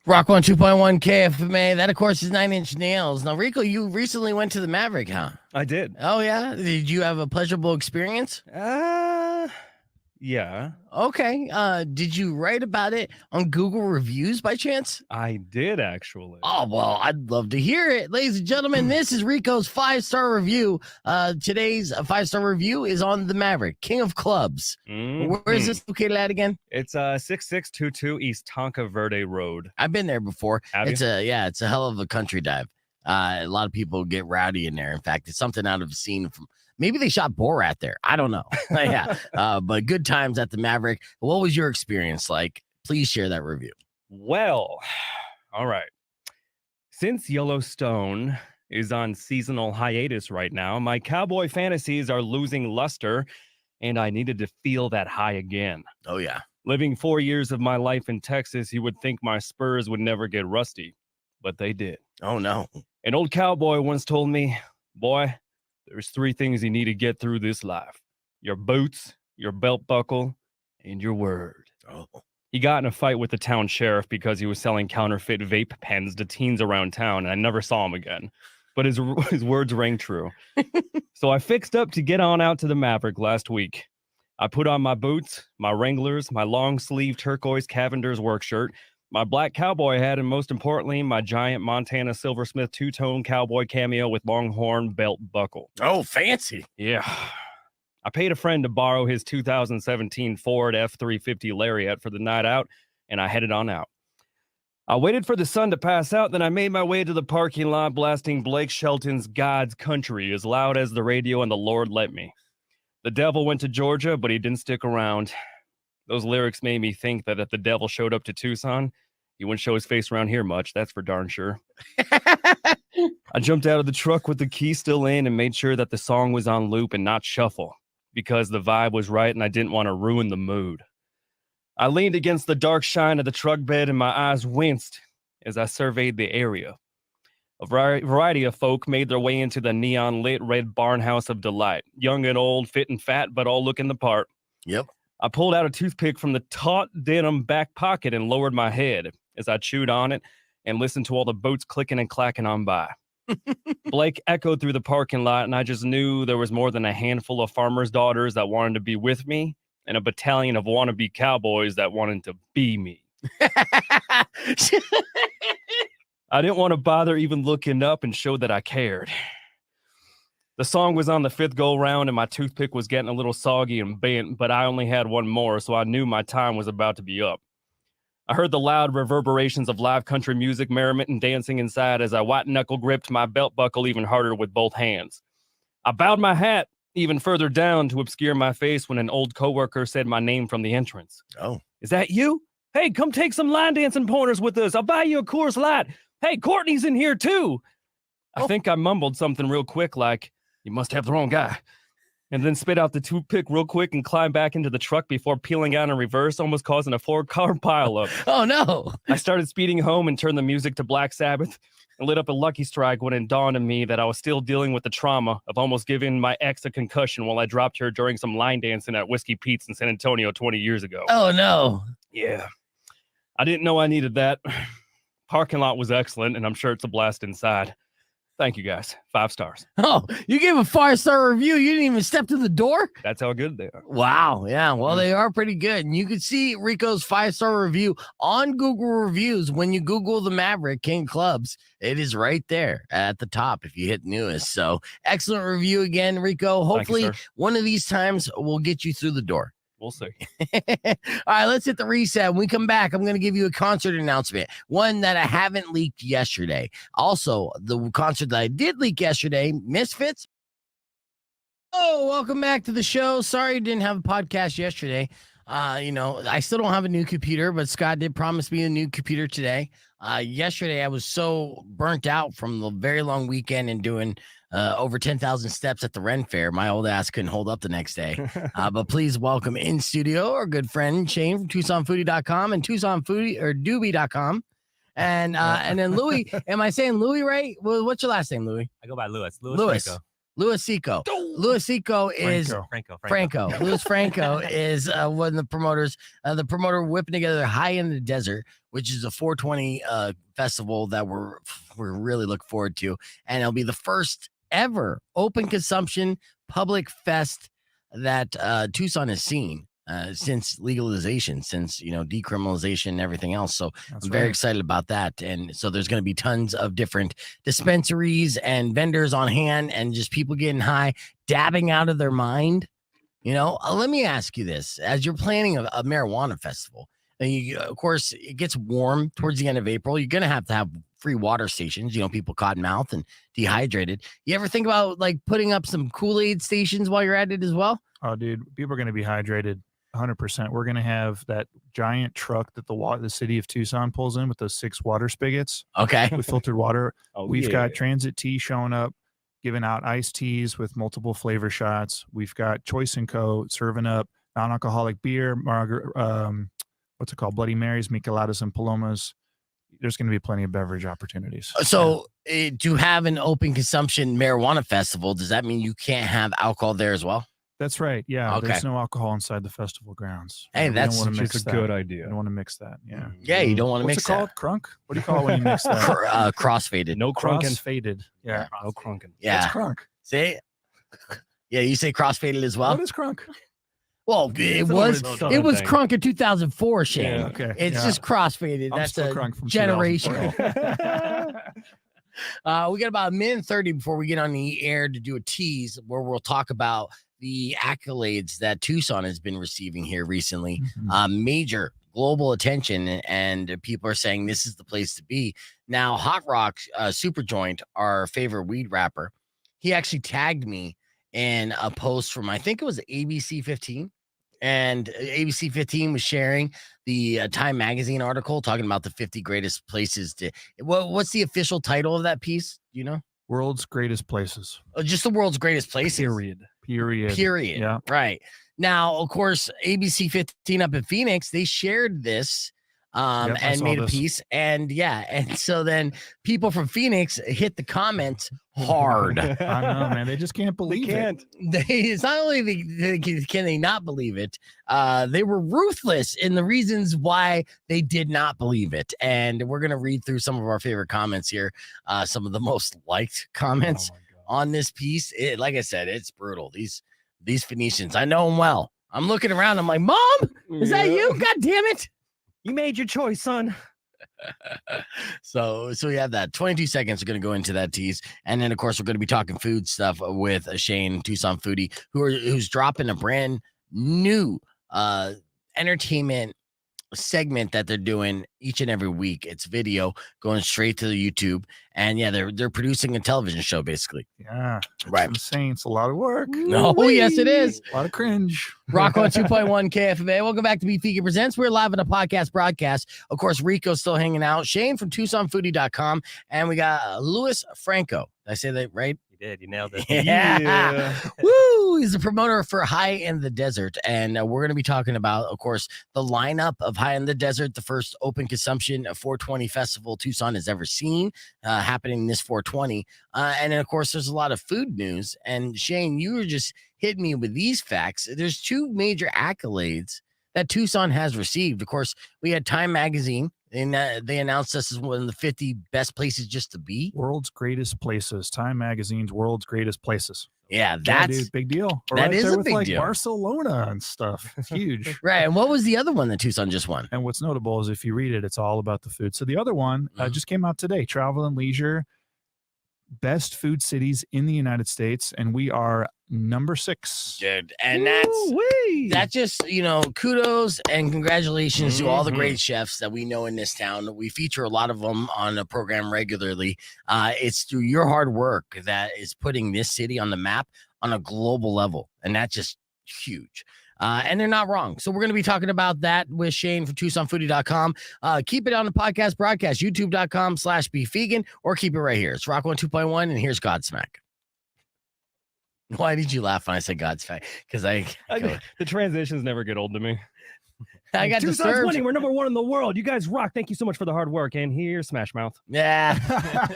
Rocco on 2.1 KFMA. That, of course, is 9 Inch Nails. Now, Rico, you recently went to the Maverick, huh? I did. Oh, yeah? Did you have a pleasurable experience? Yeah. Okay. Did you write about it on Google Reviews by chance? I did, actually. Oh, well, I'd love to hear it. Ladies and gentlemen, this is Rico's 5-star review. Today's 5-star review is on the Maverick, King of Clubs. Where is this located at again? It's 6622 East Tonka Verde Road. I've been there before. Have it's you? it's a hell of a country dive. A lot of people get rowdy in there. In fact, it's something out of a scene from maybe they shot Borat there. I don't know. But good times at the Maverick. What was your experience like? Please share that review. Well, all right. Since Yellowstone is on seasonal hiatus right now, my cowboy fantasies are losing luster, and I needed to feel that high again. Oh, yeah. Living 4 years of my life in Texas, you would think my spurs would never get rusty, but they did. Oh, no. An old cowboy once told me, boy, there's 3 things you need to get through this life: your boots, your belt buckle, and your word. Oh. He got in a fight with the town sheriff because he was selling counterfeit vape pens to teens around town, and I never saw him again. But his words rang true. So I fixed up to get on out to the Maverick last week. I put on my boots, my Wranglers, my long-sleeve turquoise Cavender's work shirt, my black cowboy hat, and most importantly, my giant Montana Silversmith two-tone cowboy cameo with longhorn belt buckle. Oh, fancy. Yeah. I paid a friend to borrow his 2017 Ford F-350 Lariat for the night out, and I headed on out. I waited for the sun to pass out, then I made my way to the parking lot, blasting Blake Shelton's God's Country as loud as the radio and the Lord let me. The devil went to Georgia, but he didn't stick around. Those lyrics made me think that if the devil showed up to Tucson, he wouldn't show his face around here much, that's for darn sure. I jumped out of the truck with the key still in and made sure that the song was on loop and not shuffle, because the vibe was right and I didn't want to ruin the mood. I leaned against the dark shine of the truck bed and my eyes winced as I surveyed the area. A variety of folk made their way into the neon-lit red barn house of delight. Young and old, fit and fat, but all looking the part. Yep. I pulled out a toothpick from the taut denim back pocket and lowered my head as I chewed on it and listened to all the boats clicking and clacking on by. Blake echoed through the parking lot, and I just knew there was more than a handful of farmers' daughters that wanted to be with me and a battalion of wannabe cowboys that wanted to be me. I didn't want to bother even looking up and show that I cared. The song was on the 5th go-round, and my toothpick was getting a little soggy and bent, but I only had one more, so I knew my time was about to be up. I heard the loud reverberations of live country music, merriment, and dancing inside as I white-knuckle gripped my belt buckle even harder with both hands. I bowed my hat even further down to obscure my face when an old coworker said my name from the entrance. Oh. Is that you? Hey, come take some line dancing pointers with us. I'll buy you a Coors Light. Hey, Courtney's in here too. I think I mumbled something real quick like, you must have the wrong guy. And then spit out the toothpick real quick and climbed back into the truck before peeling out in reverse, almost causing a 4-car pileup. Oh, no. I started speeding home and turned the music to Black Sabbath and lit up a Lucky Strike when it dawned on me that I was still dealing with the trauma of almost giving my ex a concussion while I dropped her during some line dancing at Whiskey Pete's in San Antonio 20 years ago. Oh, no. Yeah. I didn't know I needed that. Parking lot was excellent, and I'm sure it's a blast inside. Thank you, guys. 5 stars. Oh, you gave a 5-star review. You didn't even step to the door? That's how good they are. Wow. Yeah. Well, they are pretty good. And you can see Rico's 5-star review on Google Reviews when you Google the Maverick King Clubs. It is right there at the top if you hit newest. So excellent review again, Rico. Hopefully one of these times will get you through the door. We'll see. All right, let's hit the reset. When we come back, I'm going to give you a concert announcement, one that I haven't leaked yesterday. Also, the concert that I did leak yesterday, Misfits. Oh, welcome back to the show. Sorry you didn't have a podcast yesterday. I still don't have a new computer, but Scott did promise me a new computer today. Yesterday, I was so burnt out from the very long weekend and doing over 10,000 steps at the Ren Fair. My old ass couldn't hold up the next day. But please welcome in studio our good friend Shane from TucsonFoodie.com and Doobie.com. And then Loui. Am I saying Loui right? Well, what's your last name, Loui? I go by Louis. Louis. Luisico. Luisico is Franco. Louis Franco is one of the promoters. The promoter whipping together High in the Desert, which is a 420 festival that we're really looking forward to, and it'll be the first ever open consumption public fest that Tucson has seen since legalization, since decriminalization and everything else. So I'm very excited about that. And so there's going to be tons of different dispensaries and vendors on hand, and just people getting high, dabbing out of their mind. Let me ask you this: as you're planning a marijuana festival, and of course it gets warm towards the end of April, you're going to have free water stations. People cotton mouth and dehydrated. You ever think about like putting up some Kool-Aid stations while you're at it as well? Oh, dude, people are going to be hydrated 100%. We're going to have that giant truck that the city of Tucson pulls in with those 6 water spigots. Okay. With filtered water. We've got yeah. Transit Tea showing up, giving out iced teas with multiple flavor shots. We've got Choice & Co. serving up non-alcoholic beer, what's it called? Bloody Marys, Micheladas, and Palomas. There's going to be plenty of beverage opportunities. So to have an open consumption marijuana festival, does that mean you can't have alcohol there as well? That's right. Yeah. Okay. There's no alcohol inside the festival grounds. Hey, that's a good idea. You don't want to mix that. Yeah. Yeah, you don't want to What's mix it called? that. Crunk? What do you call it when you mix that? Crossfaded. No crunking. Cross-faded. Yeah. No crunking. Yeah. What's crunk? See? Yeah, you say crossfaded as well? What is crunk? Well, it was Southern thing. crunk in 2004, Shane. Yeah. Okay. It's just crossfaded. I'm That's still a crunk from generational. 2004. We got about a minute and 30 before we get on the air to do a tease where we'll talk about the accolades that Tucson has been receiving here recently. Major global attention, and people are saying this is the place to be. Now, Hot Rock Superjoint, our favorite weed rapper, he actually tagged me in a post from, I think it was ABC 15. And ABC 15 was sharing the Time Magazine article talking about the 50 greatest places to. What's the official title of that piece? Do you know? World's greatest places. Just the world's greatest places. Period. Yeah. Right. Now, of course, ABC 15 up in Phoenix, they shared this and made a piece. And so then people from Phoenix hit the comments hard. I know, man. They just can't believe it. It's not only can they not believe it, they were ruthless in the reasons why they did not believe it. And we're going to read through some of our favorite comments here, some of the most liked comments on this piece. Like I said, it's brutal. These Phoenicians, I know them well. I'm looking around. I'm like, Mom, is that you? God damn it. You made your choice, son. So we have that 22 seconds. We're going to go into that tease. And then, of course, we're going to be talking food stuff with Shane, Tucson Foodie, who's dropping a brand new entertainment segment that they're doing each and every week. It's video going straight to the YouTube. And they're producing a television show, basically. Yeah. Right. Insane. It's a lot of work. Oh, yes, it is. A lot of cringe. Rocco on 2.1 KFMA. Welcome back to Beef Vegan Presents. We're live on a podcast broadcast. Of course, Rico's still hanging out. Shane from TucsonFoodie.com. And we got Louis Franco. Did I say that right? You did. You nailed it. Yeah. Woo! He's a promoter for High in the Desert. And we're going to be talking about, of course, the lineup of High in the Desert, the first open consumption 420 festival Tucson has ever seen, happening this 420. And then, of course, there's a lot of food news. And Shane, you were just hitting me with these facts. There's 2 major accolades that Tucson has received. Of course, we had Time Magazine, and they announced us as one of the 50 best places just to be. World's greatest places. Time Magazine's World's Greatest Places. Yeah, that's dude, big deal. That is a big deal. Barcelona and stuff. It's huge. Right. And what was the other one that Tucson just won? And what's notable is if you read it, it's all about the food. So the other one just came out today, Travel and Leisure, best food cities in the United States. And we are number 6. Dude, and that's just, kudos and congratulations to all the great chefs that we know in this town. We feature a lot of them on the program regularly. It's through your hard work that is putting this city on the map on a global level. And that's just huge. And they're not wrong. So we're going to be talking about that with Shane from TucsonFoodie.com. Keep it on the podcast broadcast, youtube.com/beefvegan, or keep it right here. It's Rocco on 2.1, and here's Godsmack. Why did you laugh when I said Godsmack? Because the transitions never get old to me. I got Tucson's disturbed. winning. We're number 1 in the world. You guys rock. Thank you so much for the hard work. And here's Smash Mouth. Yeah,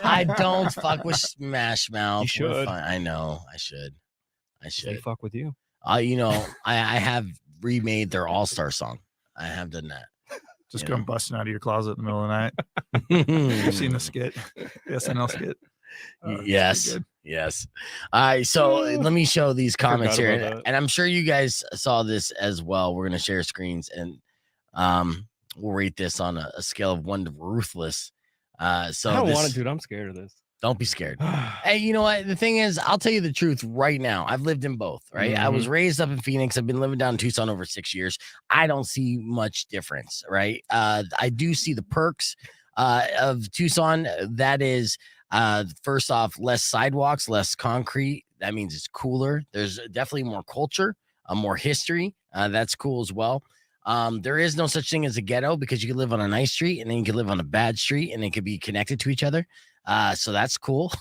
I don't fuck with Smash Mouth. You We're should. fine. I know. I should. They fuck with you. You know, I have remade their All-Star song. I have done that. Just You come know? busting out of your closet in the middle of the night. You've seen the skit, the SNL skit. Yes. Yes. All right. So let me show these comments Forgot here. about And, that. and I'm sure you guys saw this as well. We're going to share screens and we'll rate this on a scale of 1 to ruthless. So I don't this- want to, dude. I'm scared of this. Don't be scared. Hey, you know what? The thing is, I'll tell you the truth right now. I've lived in both, right? I was raised up in Phoenix. I've been living down in Tucson over 6 years. I don't see much difference, right? I do see the perks of Tucson. That is, first off, less sidewalks, less concrete. That means it's cooler. There's definitely more culture, more history. That's cool as well. There is no such thing as a ghetto because you can live on a nice street and then you can live on a bad street and they could be connected to each other. So that's cool.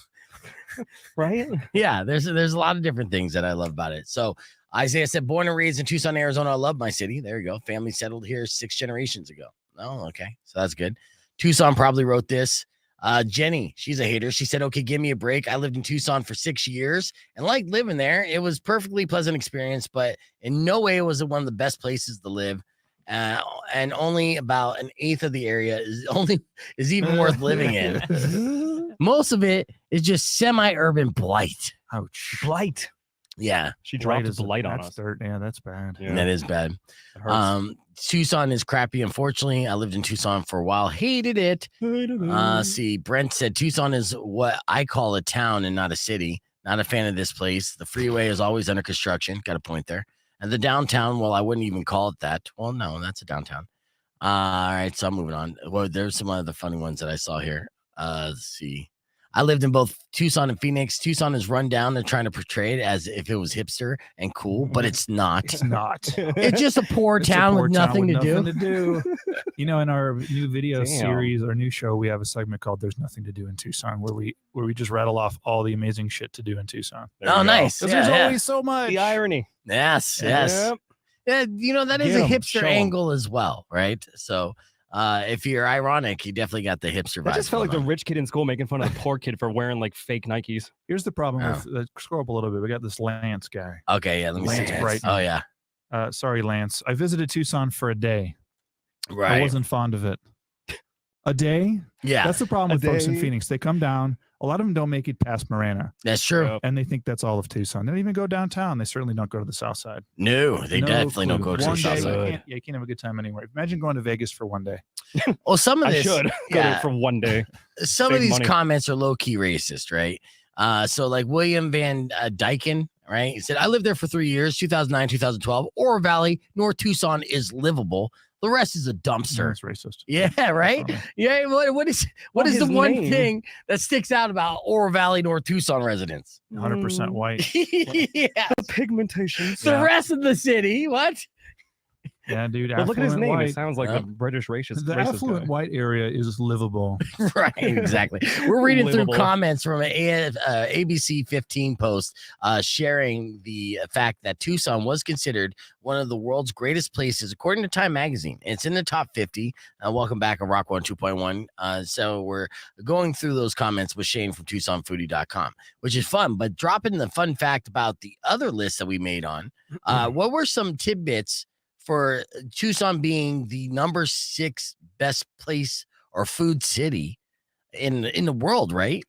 Right? Yeah, there's a lot of different things that I love about it. So Isaiah said, born and raised in Tucson, Arizona. I love my city. There you go. Family settled here 6 generations ago. Oh, okay. So that's good. Tucson probably wrote this. Jenny, she's a hater. She said, okay, give me a break. I lived in Tucson for 6 years and liked living there. It was perfectly pleasant experience, but in no way was it one of the best places to live. And only about 1/8 of the area is even worth living in. Most of it is just semi-urban blight. Ouch. Blight. Yeah, She dropped is a blight on that's us. dirt. Yeah, that's bad. Yeah. that is bad. It hurts. Tucson is crappy. Unfortunately, I lived in Tucson for a while. Hated it. See, Brent said Tucson is what I call a town and not a city. Not a fan of this place. The freeway is always under construction. Got a point there. And the downtown, well, I wouldn't even call it that. Well, no, that's a downtown. All right, so I'm moving on. Well, there's some other funny ones that I saw here. Let's see. I lived in both Tucson and Phoenix. Tucson is run down. They're trying to portray it as if it was hipster and cool, but it's not. It's not. It's just a poor It's a town poor with town nothing with to do. do. You know, in our new video Damn. series, our new show, we have a segment called "There's Nothing to Do in Tucson," where we just rattle off all the amazing shit to do in Tucson. There you Oh, go. nice. Because Yeah, there's yeah. always so much. The irony. Yes, yes. Yep. Yeah, you know, that is Get a 'em, hipster show 'em. angle as well, right? So if you're ironic, you definitely got the hipster vibe. That just felt like the going on. rich kid in school making fun of the poor kid for wearing like fake Nikes. Here's the problem Oh. with scroll up a little bit. We got this Lance guy. Okay, yeah, let me see. Lance Lance. Brighton. Oh, yeah. Sorry, Lance. I visited Tucson for a day. I Right. wasn't fond of it. A day? Yeah, That's the problem A with folks in day. Phoenix. They come down. A lot of them don't make it past Marana, that's true. Yep. and they think that's all of Tucson. They don't even go downtown. They certainly don't go to the south side. No, they No definitely don't clue. go to One the day, south you side. can't, you can't have a good time anywhere. Imagine going to Vegas for one day. Well, some of I this, should go yeah, there for one day. some save of these money. comments are low key racist, right? So like William Van Dyken, right? He said, I lived there for 3 years, 2009, 2012. Oro Valley, North Tucson is livable. The rest is a dumpster. That's racist. Yeah, right. Yeah. What is Well, the his one name- thing that sticks out about Oro Valley, North Tucson residents? 100% white. Yeah. The pigmentation. The rest of the city, what? Yeah, dude. But look at his affluent name. White. It sounds like Yep. a British racist. The racist affluent guy. white area is livable. Right, exactly. We're reading through Livable. comments from an ABC 15 post sharing the fact that Tucson was considered one of the world's greatest places, according to Time Magazine. It's in the top 50. Welcome back on Rocco on 2.1. So we're going through those comments with Shane from TucsonFoodie.com, which is fun. But dropping the fun fact about the other list that we made on, what were some tidbits for Tucson being the number 6 best place or food city in the world, right?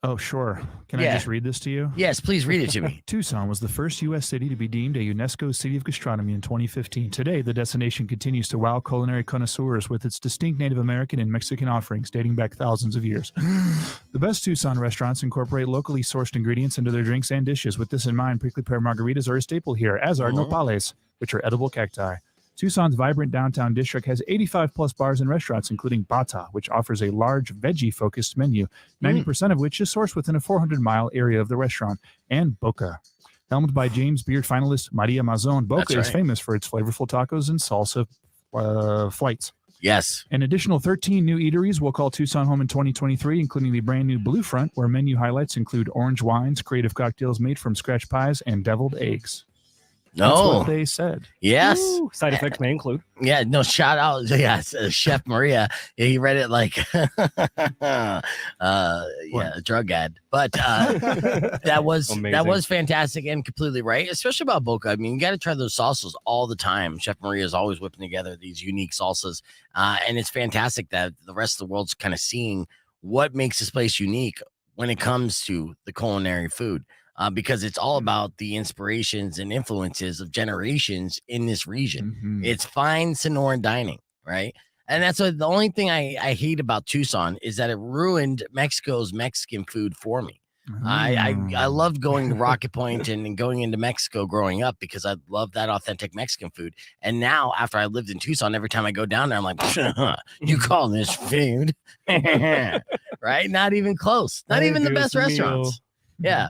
Oh, sure. Can I Yeah. just read this to you? Yes, please read it to me. Tucson was the first U.S. city to be deemed a UNESCO City of Gastronomy in 2015. Today, the destination continues to wow culinary connoisseurs with its distinct Native American and Mexican offerings dating back thousands of years. The best Tucson restaurants incorporate locally sourced ingredients into their drinks and dishes. With this in mind, prickly pear margaritas are a staple here, as are nopales, which are edible cacti. Tucson's vibrant downtown district has 85 plus bars and restaurants, including Bata, which offers a large veggie-focused menu, 90% of which is sourced within a 400-mile area of the restaurant, and Boca. Helmed by James Beard finalist Maria Mazon, Boca That's is right. famous for its flavorful tacos and salsa flights. Yes. An additional 13 new eateries will call Tucson home in 2023, including the brand new Blue Front, where menu highlights include orange wines, creative cocktails made from scratch pies, and deviled eggs. That's No. what they said. Yes. Woo, side effects may include. Yeah, no, shout out. Yes, Chef Maria. He read it like yeah, a drug ad. But that was Amazing. fantastic and completely right, especially about Boca. I mean, you got to try those salsas all the time. Chef Maria is always whipping together these unique salsas. And it's fantastic that the rest of the world's kind of seeing what makes this place unique when it comes to the culinary food. Because it's all about the inspirations and influences of generations in this region. Mhm. It's fine Sonoran dining, right? And that's what the only thing I hate about Tucson is that it ruined Mexico's Mexican food for me. I loved going to Rocket Point and going into Mexico growing up because I love that authentic Mexican food. And now after I lived in Tucson, every time I go down there, I'm like, you call this food? Right? Not even close. Not even the best restaurants. Yeah.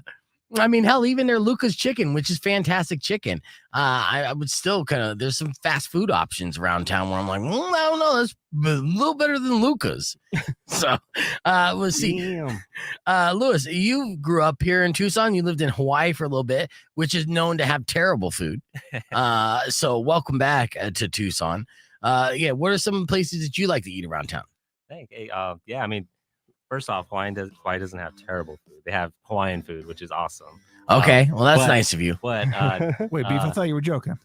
I mean, hell, even their Luca's chicken, which is fantastic chicken. I would still there's some fast food options around town where I'm like, I don't know, that's a little better than Luca's. So we'll see. Louis, you grew up here in Tucson. You lived in Hawaii for a little bit, which is known to have terrible food. So welcome back to Tucson. Yeah, what are some places that you like to eat around town? Yeah, I mean, first off, Hawaii doesn't have terrible food. They have Hawaiian food, which is awesome. Okay, well, that's nice of you. But Wait, Beef, I thought you were joking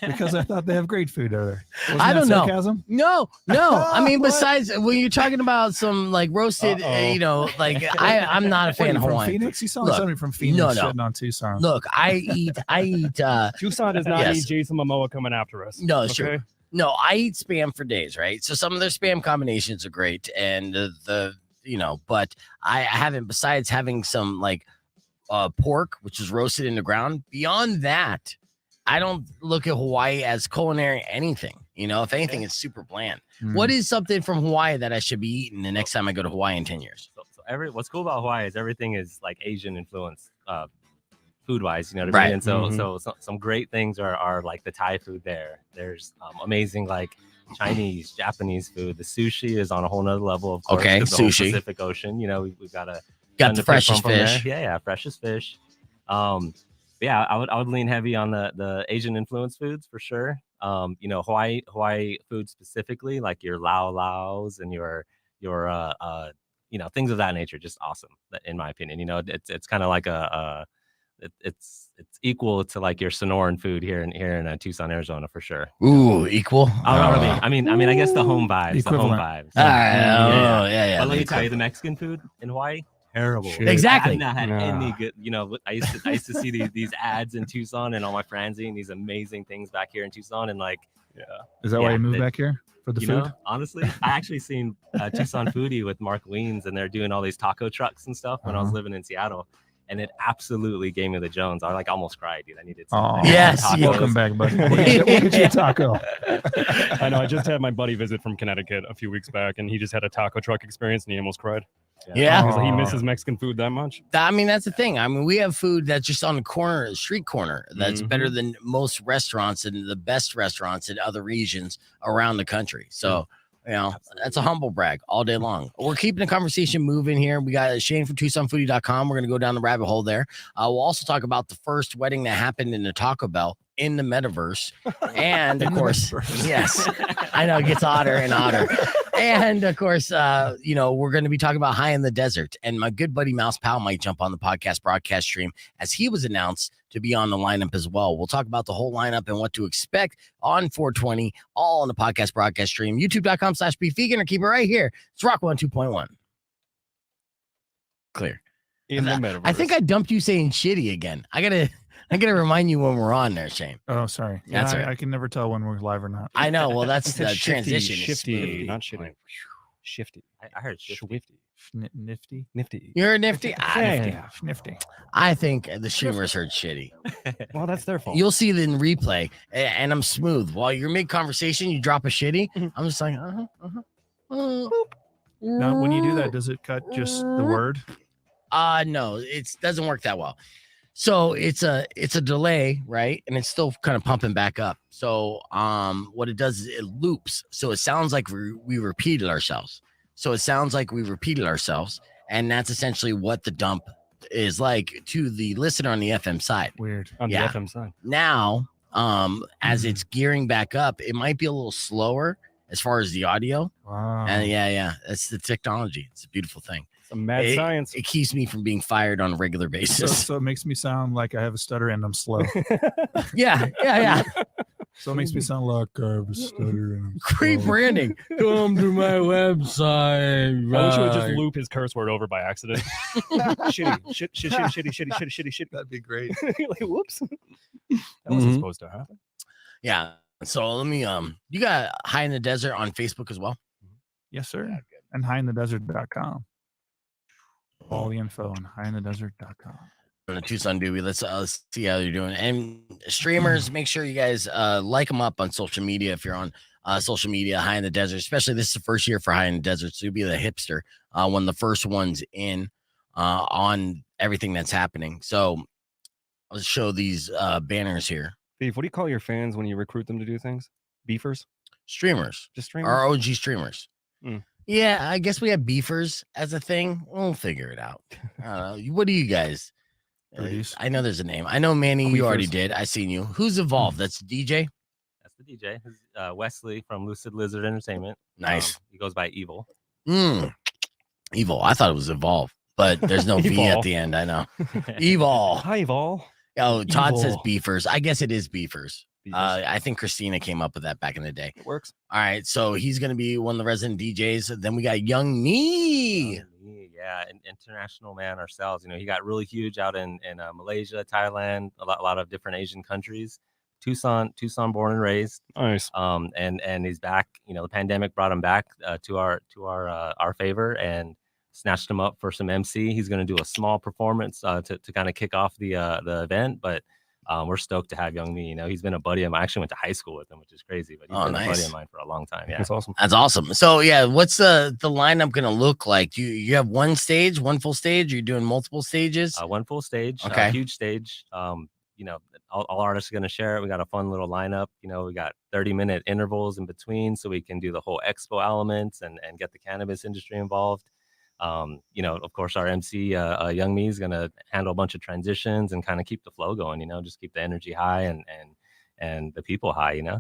because I thought they have great food over there. Wasn't I don't that know. sarcasm? No. I mean, What? besides when you're talking about some like roasted, like I'm not a fan of From Hawaiian. Phoenix? You sound Look, like somebody from Phoenix no. shitting on Tucson. Look, I eat. Tucson does not Yes. need Jason Momoa coming after us. No, it's true. No, I eat Spam for days, right? So some of their Spam combinations are great, and but I haven't. Besides having some like pork, which is roasted in the ground. Beyond that, I don't look at Hawaii as culinary anything. If anything, it's super bland. What is something from Hawaii that I should be eating the next time I go to Hawaii in 10 years? So what's cool about Hawaii is everything is like Asian influence, food wise. You know what I Right. mean? And so some great things are like the Thai food there. There's amazing like Chinese, Japanese food. The sushi is on a whole nother level, of course. Okay, 'cause the whole sushi. Pacific Ocean. We've got a Got the freshest from there. fish. Yeah, freshest fish. Yeah, I would lean heavy on the Asian influence foods for sure. Hawaii food specifically, like your laos and your things of that nature, just awesome in my opinion. It's kind of like it's equal to like your Sonoran food here in Tucson, Arizona for sure. Ooh, equal. I mean, I guess the home vibes. Equivalent. The home vibes. All right. Yeah. But let me tell you, the Mexican food in Hawaii, terrible. Shit. Exactly. I've not had any good. I used to see these ads in Tucson, and all my friends eating these amazing things back here in Tucson, and like, Is that why Yeah, you moved they- back here for the food? honestly, I actually seen Tucson Foodie with Mark Weens, and they're doing all these taco trucks and stuff when I was living in Seattle. And it absolutely gave me the Jones. I like almost cried, dude. I needed some. Oh, Yes, tacos. welcome back, buddy. We'll get you a taco. I know. I just had my buddy visit from Connecticut a few weeks back, and he just had a taco truck experience, and he almost cried. Yeah. Because he Aw. misses Mexican food that much. I mean, that's the thing. I mean, we have food that's just on the street corner that's better than most restaurants and the best restaurants in other regions around the country. So, that's a humble brag all day long. We're keeping the conversation moving here. We got Shane from TucsonFoodie.com. We're going to go down the rabbit hole there. We'll also talk about the first wedding that happened in the Taco Bell in the metaverse. And of course, yes, I know it gets hotter and hotter. And of course, we're going to be talking about High in the Desert. And my good buddy Mouse Pal might jump on the podcast broadcast stream as he was announced to be on the lineup as well. We'll talk about the whole lineup and what to expect on 420, all on the podcast broadcast stream. YouTube.com/BeefVegan or keep it right here. It's Rocco on 2.1. Clear. In the metaverse. I think I dumped you saying shitty again. I gotta remind you when we're on there, Shane. Oh, sorry. That's all right. I can never tell when we're live or not. I know. Well, that's the Shifty, transition. is Shifty, smooth. not shitty. Shifty. I heard Swifty. Nifty. Nifty. You're nifty. Nifty. I think the streamers heard shitty. Well, that's their fault. You'll see it in replay, and I'm smooth. While you're mid conversation, you drop a shitty. Mhm. I'm just like, Now, when you do that, does it cut just the word? No, it doesn't work that well. So it's a delay, right? And it's still kind of pumping back up. So what it does is it loops. So it sounds like we repeated ourselves. And that's essentially what the dump is like to the listener on the FM side. Weird. On Yeah. the FM side. Now, as it's gearing back up, it might be a little slower as far as the audio. Wow. And yeah, that's the technology. It's a beautiful thing. It's a mad science. It keeps me from being fired on a regular So, basis. so it makes me sound like I have a stutter and I'm slow. Yeah. So it makes me sound like I have a stutter and I'm Great slow. branding. Come to my website. I wish you would just right. loop his curse word over by accident. shitty. That'd be great. Like, whoops. That wasn't Mhm. supposed to happen. Yeah. So let me you got High in the Desert on Facebook as well. Yes, sir. Yeah, good. And highintthedesert.com. All the info on highintthedesert.com. On the Tucson Doobie. Let's see how you're doing. And streamers, make sure you guys like them up on social media if you're on social media. High in the Desert, especially this is the first year for High in the Desert, so you'll be the hipster, one of the first ones in on everything that's happening. So let's show these banners here. Beef, what do you call your fans when you recruit them to do things? Beefers? Streamers, Just streamers? our OG streamers. Mm. Yeah, I guess we have beefers as a thing. We'll figure it out. I don't know. What do you guys? Foodies. I know there's a name. I know Manny, you already Queefers. did. I seen you. Who's evolved? That's DJ. That's the DJ. This is, Wesley from Lucid Lizard Entertainment. Nice. He goes by Evil. Evil. I thought it was evolve, but there's no V at Evol. the end. I know. Evil. Hi, Vol. Oh, Todd says Evil. beefers. I guess it is beefers. Beefers. I think Christina came up with that back in the day. It works. All right, so he's gonna be one of the resident DJs. Then we got Young Me. Yeah, an international man ourselves. He got really huge out in Malaysia, Thailand, a lot of different Asian countries. Tucson born and raised. Nice. And he's back. The pandemic brought him back to our favor and snatched him up for some MC. He's going to do a small performance to kind of kick off the event, but we're stoked to have Young Me. He's been a buddy of mine. I actually went to high school with him, which is crazy, but he's been a buddy nice. of mine for a long time. Yeah. That's awesome. That's awesome. So yeah, what's the lineup gonna look like? You have one stage, one full stage? Or you're doing multiple stages? One full stage, Okay. Huge stage. All artists are going to share it. We got a fun little lineup. We got 30-minute intervals in between, so we can do the whole expo elements and get the cannabis industry involved. Of course, our MC, Young Me, is going to handle a bunch of transitions and kind of keep the flow going. Just keep the energy high and the people high. Yeah,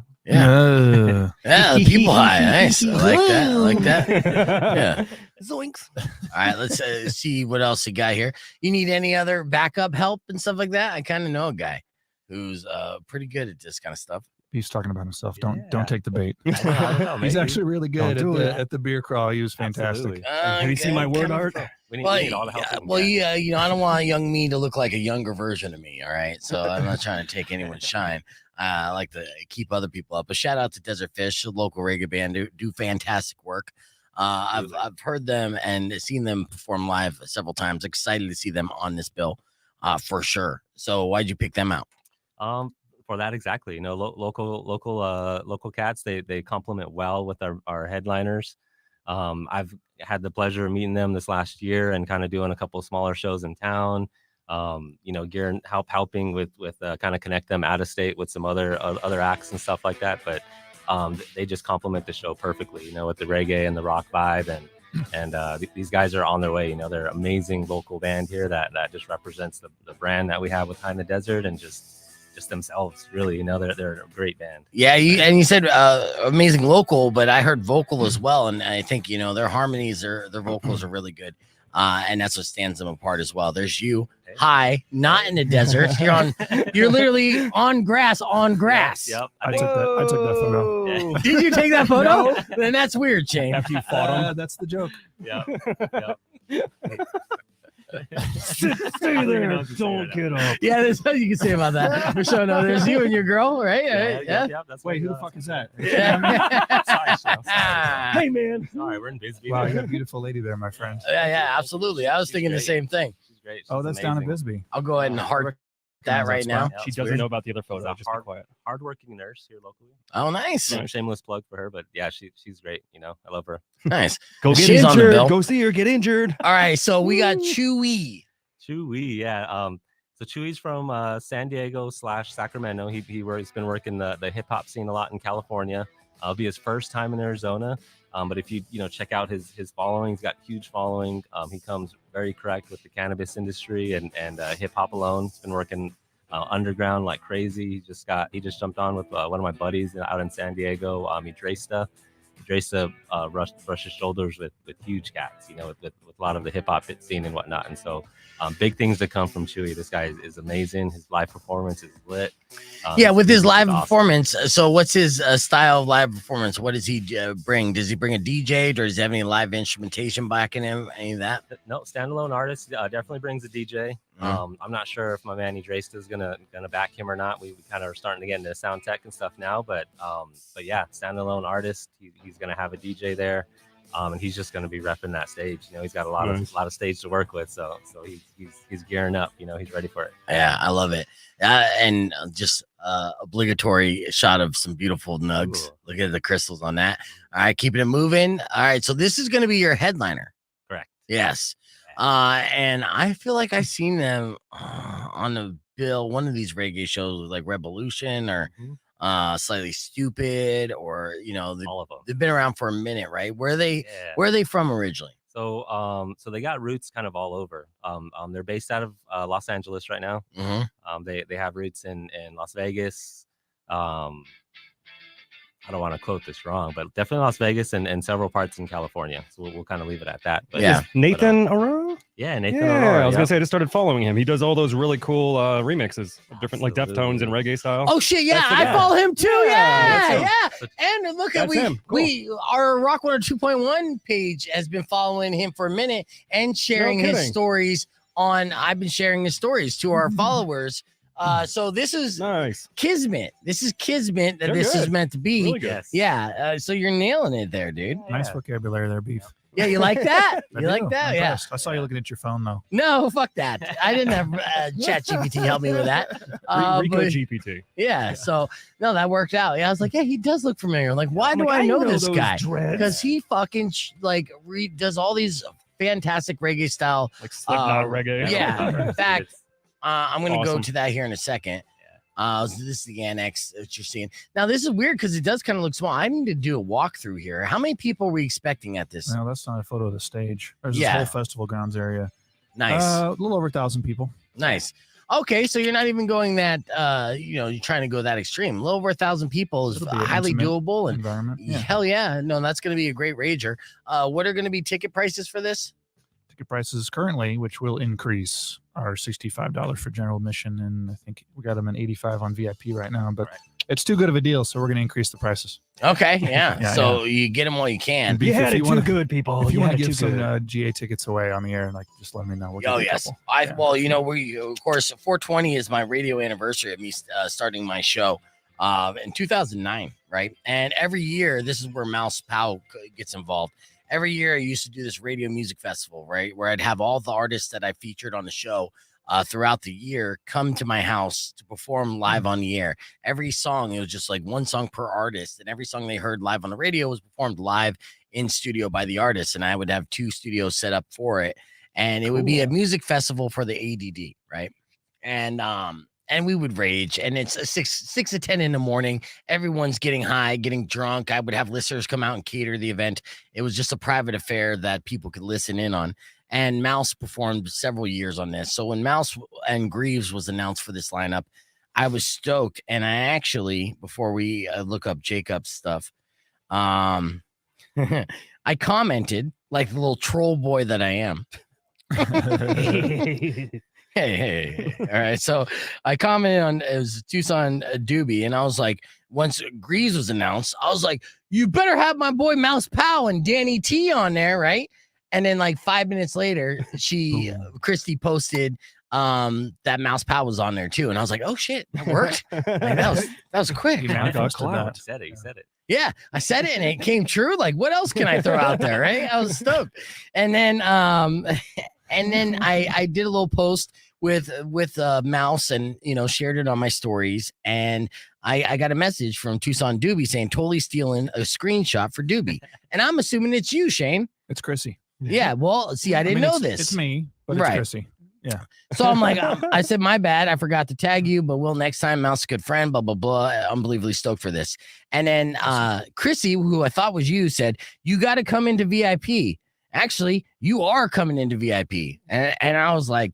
the people high. Nice. I like that. Yeah. Zoinks. All right, let's see what else you got here. You need any other backup help and stuff like that? I kind of know a guy who's pretty good at this kind of stuff. He's talking about himself. Yeah. Don't take the bait. I don't know, He's maybe. actually really good Don't do it. at the beer crawl. He was fantastic. Absolutely. Have you seen my word art? We need all the help. Yeah, we can get. I don't want Young Me to look like a younger version of me. All right, so I'm not trying to take anyone's shine. I like to keep other people up. But shout out to Desert Fish, a local reggae band, do fantastic work. I've heard them and seen them perform live several times. Excited to see them on this bill, for sure. So why'd you pick them out? For that exactly, local cats. They complement well with our headliners. I've had the pleasure of meeting them this last year and kind of doing a couple of smaller shows in town. Helping with kind of connect them out of state with some other acts and stuff like that. But they just complement the show perfectly, with the reggae and the rock vibe, and these guys are on their way. They're an amazing local band here that just represents the brand that we have with High in the Desert and just themselves. Really, they're a great band. Yeah, you said amazing local, but I heard vocal as well, and I think their harmonies, their vocals are really good. And that's what stands them apart as well. There's you high, not in the desert. You're literally on grass. Yep. I took that photo. Yeah. Did you take that photo? Then that's weird, Shane. After you fought him. That's the joke. Yep. Stay there. Don't get up. Yeah, there's nothing you can say about that. For sure, no, there's you and your girl, right? Yeah. Yep, that's Wait, what who the it fuck is. is that? Sorry, Shane. Hey, man. Sorry, we're in Bisbee. Wow, you got a beautiful lady there, my friend. Yeah, absolutely. I was She's thinking the great. same thing. She's great. Oh, She's that's down in amazing. Bisbee. I'll go ahead and heart that right now. Yeah, She it's doesn't weird. know about the other photo. She's a Just be quiet. hardworking nurse here locally. Oh, nice. Shameless plug for her, but yeah, she's great. I love her. Nice. Go get She's on the injured. bill. Go see her get injured. All right, so we got Chewy. Chewy, yeah. So Chewy's from San Diego / Sacramento. He's been working the hip hop scene a lot in California. It'll be his first time in Arizona. But if you check out his following, he's got huge following. He comes very correct with the cannabis industry and hip hop alone. He's been working underground like crazy. He just jumped on with one of my buddies out in San Diego. Dresta brushes shoulders with huge cats, with a lot of the hip hop scene and whatnot. And so big things to come from Chewy. This guy is amazing. His live performance is lit. With his live awesome. performance. So what's his style of live performance? What does he bring? Does he bring a DJ, or does he have any live instrumentation backing him? Any of that? No, standalone artist definitely brings a DJ. I'm not sure if my man Dresta is gonna back him or not. We kind of are starting to get into sound tech and stuff now, but yeah, standalone artist. He's gonna have a DJ there, and he's just gonna be repping that stage. He's got a lot of stage to work with, so he's gearing up. He's ready for it. Yeah, I love it. And just obligatory shot of some beautiful nugs. Ooh. Look at the crystals on that. All right, keeping it moving. All right, so this is gonna be your headliner. Correct. Yes. And I feel like I've seen them on the bill, one of these reggae shows like Revolution or Slightly Stupid, or all of them. They've been around for a minute, right? Where are they from originally? So they got roots kind of all over. They're based out of Los Angeles right now. They have roots in Las Vegas. I don't want to quote this wrong, but definitely Las Vegas and several parts in California. So we'll kind of leave it at that. But yeah. Nathan Aurora? Yeah, Nathan Aurora. I was going to say, I just started following him. He does all those really cool remixes of different like Deftones and reggae style. Oh, shit. Yeah. I follow him too. Yeah. And look at our Rock 102.1 page has been following him for a minute and sharing his stories I've been sharing his stories to our followers. So this is nice. Kismet. This is Kismet that this is meant to be. Really good. Yeah. So you're nailing it there, dude. Nice vocabulary there, Beef. Yeah, you like that? I saw you looking at your phone though. No, fuck that. I didn't have ChatGPT help me with that. Rico GPT. Yeah. So no, that worked out. Yeah, I was like, yeah, he does look familiar. Like, why do I know this guy? Because he fucking does all these fantastic reggae style, like Slipknot reggae. Yeah. In fact, I'm gonna go to that here in a second. This is the annex that you're seeing. Now, this is weird because it does kind of look small. I need to do a walkthrough here. How many people are we expecting at this? No, that's not a photo of the stage. There's this whole festival grounds area. Nice. A little over 1,000 people. Nice. Okay, so you're not even going that, you're trying to go that extreme. A little over 1,000 people is highly doable. And environment. Yeah. Hell yeah. No, that's going to be a great rager. What are going to be ticket prices for this? Ticket prices currently, which will increase, are $65 for general admission, and I think we got them at $85 on VIP right now. But it's too good of a deal, so we're going to increase the prices. Okay, yeah. So you get them while you can. You had it too good, people. If you want to give some GA tickets away on the air, just let me know. We'll yes. Well, we of course 420 is my radio anniversary of me starting my show in 2009, right? And every year, this is where Mouse Powell gets involved. Every year I used to do this radio music festival, right? Where I'd have all the artists that I featured on the show throughout the year come to my house to perform live on the air. Every song, it was just like one song per artist. And every song they heard live on the radio was performed live in studio by the artist. And I would have 2 studios set up for it. And it would be a music festival for the ADD, right? And we would rage, and it's 6 to 10 in the morning. Everyone's getting high, getting drunk. I would have listeners come out and cater the event. It was just a private affair that people could listen in on. And Mouse performed several years on this. So when Mouse and Greaves was announced for this lineup, I was stoked. And I actually, before we look up Jacob's stuff, I commented like the little troll boy that I am. Hey. All right. So I commented on it was Tucson Doobie, and I was like, once Greaves was announced, I was like, you better have my boy Mouse Powell and Danny T on there, right? And then like 5 minutes later, Christy posted that Mouse Powell was on there too. And I was like, oh shit, that worked. Like, that was quick. You said it. Yeah, I said it and it came true. Like, what else can I throw out there? Right. I was stoked. And then I did a little post with Mouse and shared it on my stories, and I got a message from Tucson Doobie saying totally stealing a screenshot for Doobie, and I'm assuming it's you, Shane. It's Chrissy. Yeah, well, see, I didn't know this. It's me, but it's Chrissy. Yeah. So I'm like, I said, my bad. I forgot to tag you, but will next time. Mouse a good friend, blah, blah, blah. Unbelievably stoked for this. And then Chrissy, who I thought was you, said, you got to come into VIP. Actually, you are coming into VIP. And I was like,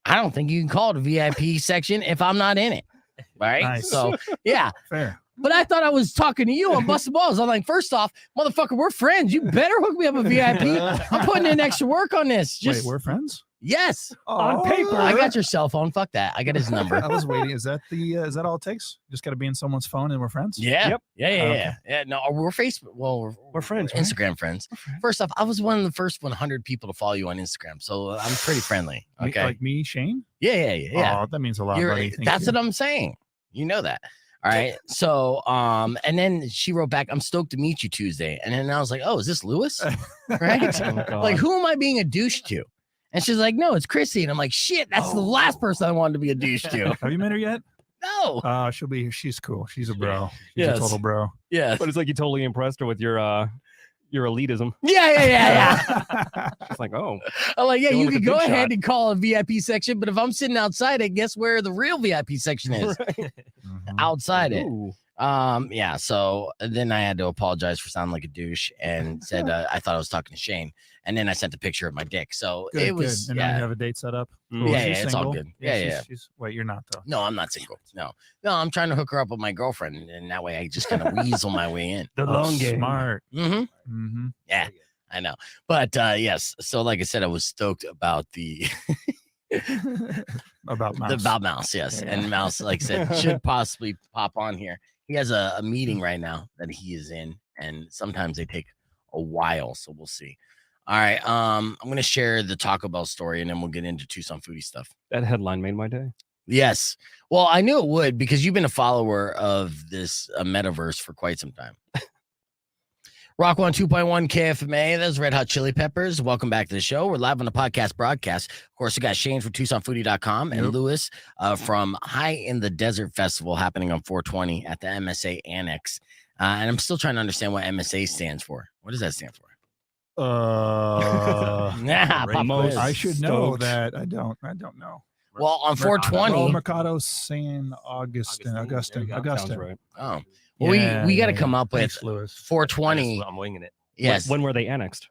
I don't think you can call it a VIP section if I'm not in it. Right. Nice. So, yeah. Fair. But I thought I was talking to you on Busted Balls. I'm like, first off, motherfucker, we're friends. You better hook me up a VIP. I'm putting in extra work on this. Just Wait, we're friends? yes. On paper. I got your cell phone. Fuck that. I got his number. I was waiting. Is that all it takes? Just got to be in someone's phone and we're friends? Yeah. Yep. Yeah. No, we're Facebook. Well, We're friends, right? Instagram friends. First off, I was one of the first 100 people to follow you on Instagram, so I'm pretty friendly. Okay. Like me, Shane? Yeah. Oh, that means a lot, You're- buddy. Thank that's you. what I'm saying. You know that. All right. So, and then she wrote back, I'm stoked to meet you Tuesday. And then I was like, oh, is this Lewis? Right? Oh, God. Like, who am I being a douche to? And she's like, no, it's Chrissy. And I'm like, shit, that's the last person I wanted to be a douche to. Have you met her yet? No. She's cool. She's a bro. She's Yes. a total bro. Yeah. But it's like you totally impressed her with your elitism. Yeah. It's like, oh, I'm like, yeah, Going you with can the go big ahead shot. and call a VIP section, but if I'm sitting outside it, guess where the real VIP section is? Mhm. Outside it. ooh. Yeah. So then I had to apologize for sounding like a douche and said I thought I was talking to Shane, and then I sent a picture of my dick. So Good, it was good. And now you yeah. have a date set up? Mm. Cool. Yeah, She's yeah, it's all single? good. Yeah. Wait, you're not though. No, I'm not single. No, I'm trying to hook her up with my girlfriend, and that way I just kind of weasel my way in. The long game. Smart. Mm-hmm. Mm-hmm. Yeah, I know. But yes, so like I said, I was stoked about the About mouse. about Mouse, yes. Yeah. And Mouse, like I said, should possibly pop on here. He has a meeting right now that he is in, and sometimes they take a while, so we'll see. All right, I'm gonna share the Taco Bell story, and then we'll get into Tucson foodie stuff. That headline made my day. Yes, well, I knew it would because you've been a follower of this metaverse for quite some time. Rocco on 2.1 KFMA. That's Red Hot Chili Peppers. Welcome back to the show. We're live on the podcast broadcast. Of course, we got Shane from TucsonFoodie.com and Yep. Lewis from High in the Desert Festival happening on 420 at the MSA Annex. And I'm still trying to understand what MSA stands for. What does that stand for? Nah, Great. pop Most- quiz. I should know Stoked. that. I don't know. Well, on Mercado 420. Mercado San Augustine. Augustine. There you go. Sounds right. Oh, well, we got to come up with Thanks, Lewis. 420. I'm winging it. Yes. When were they annexed?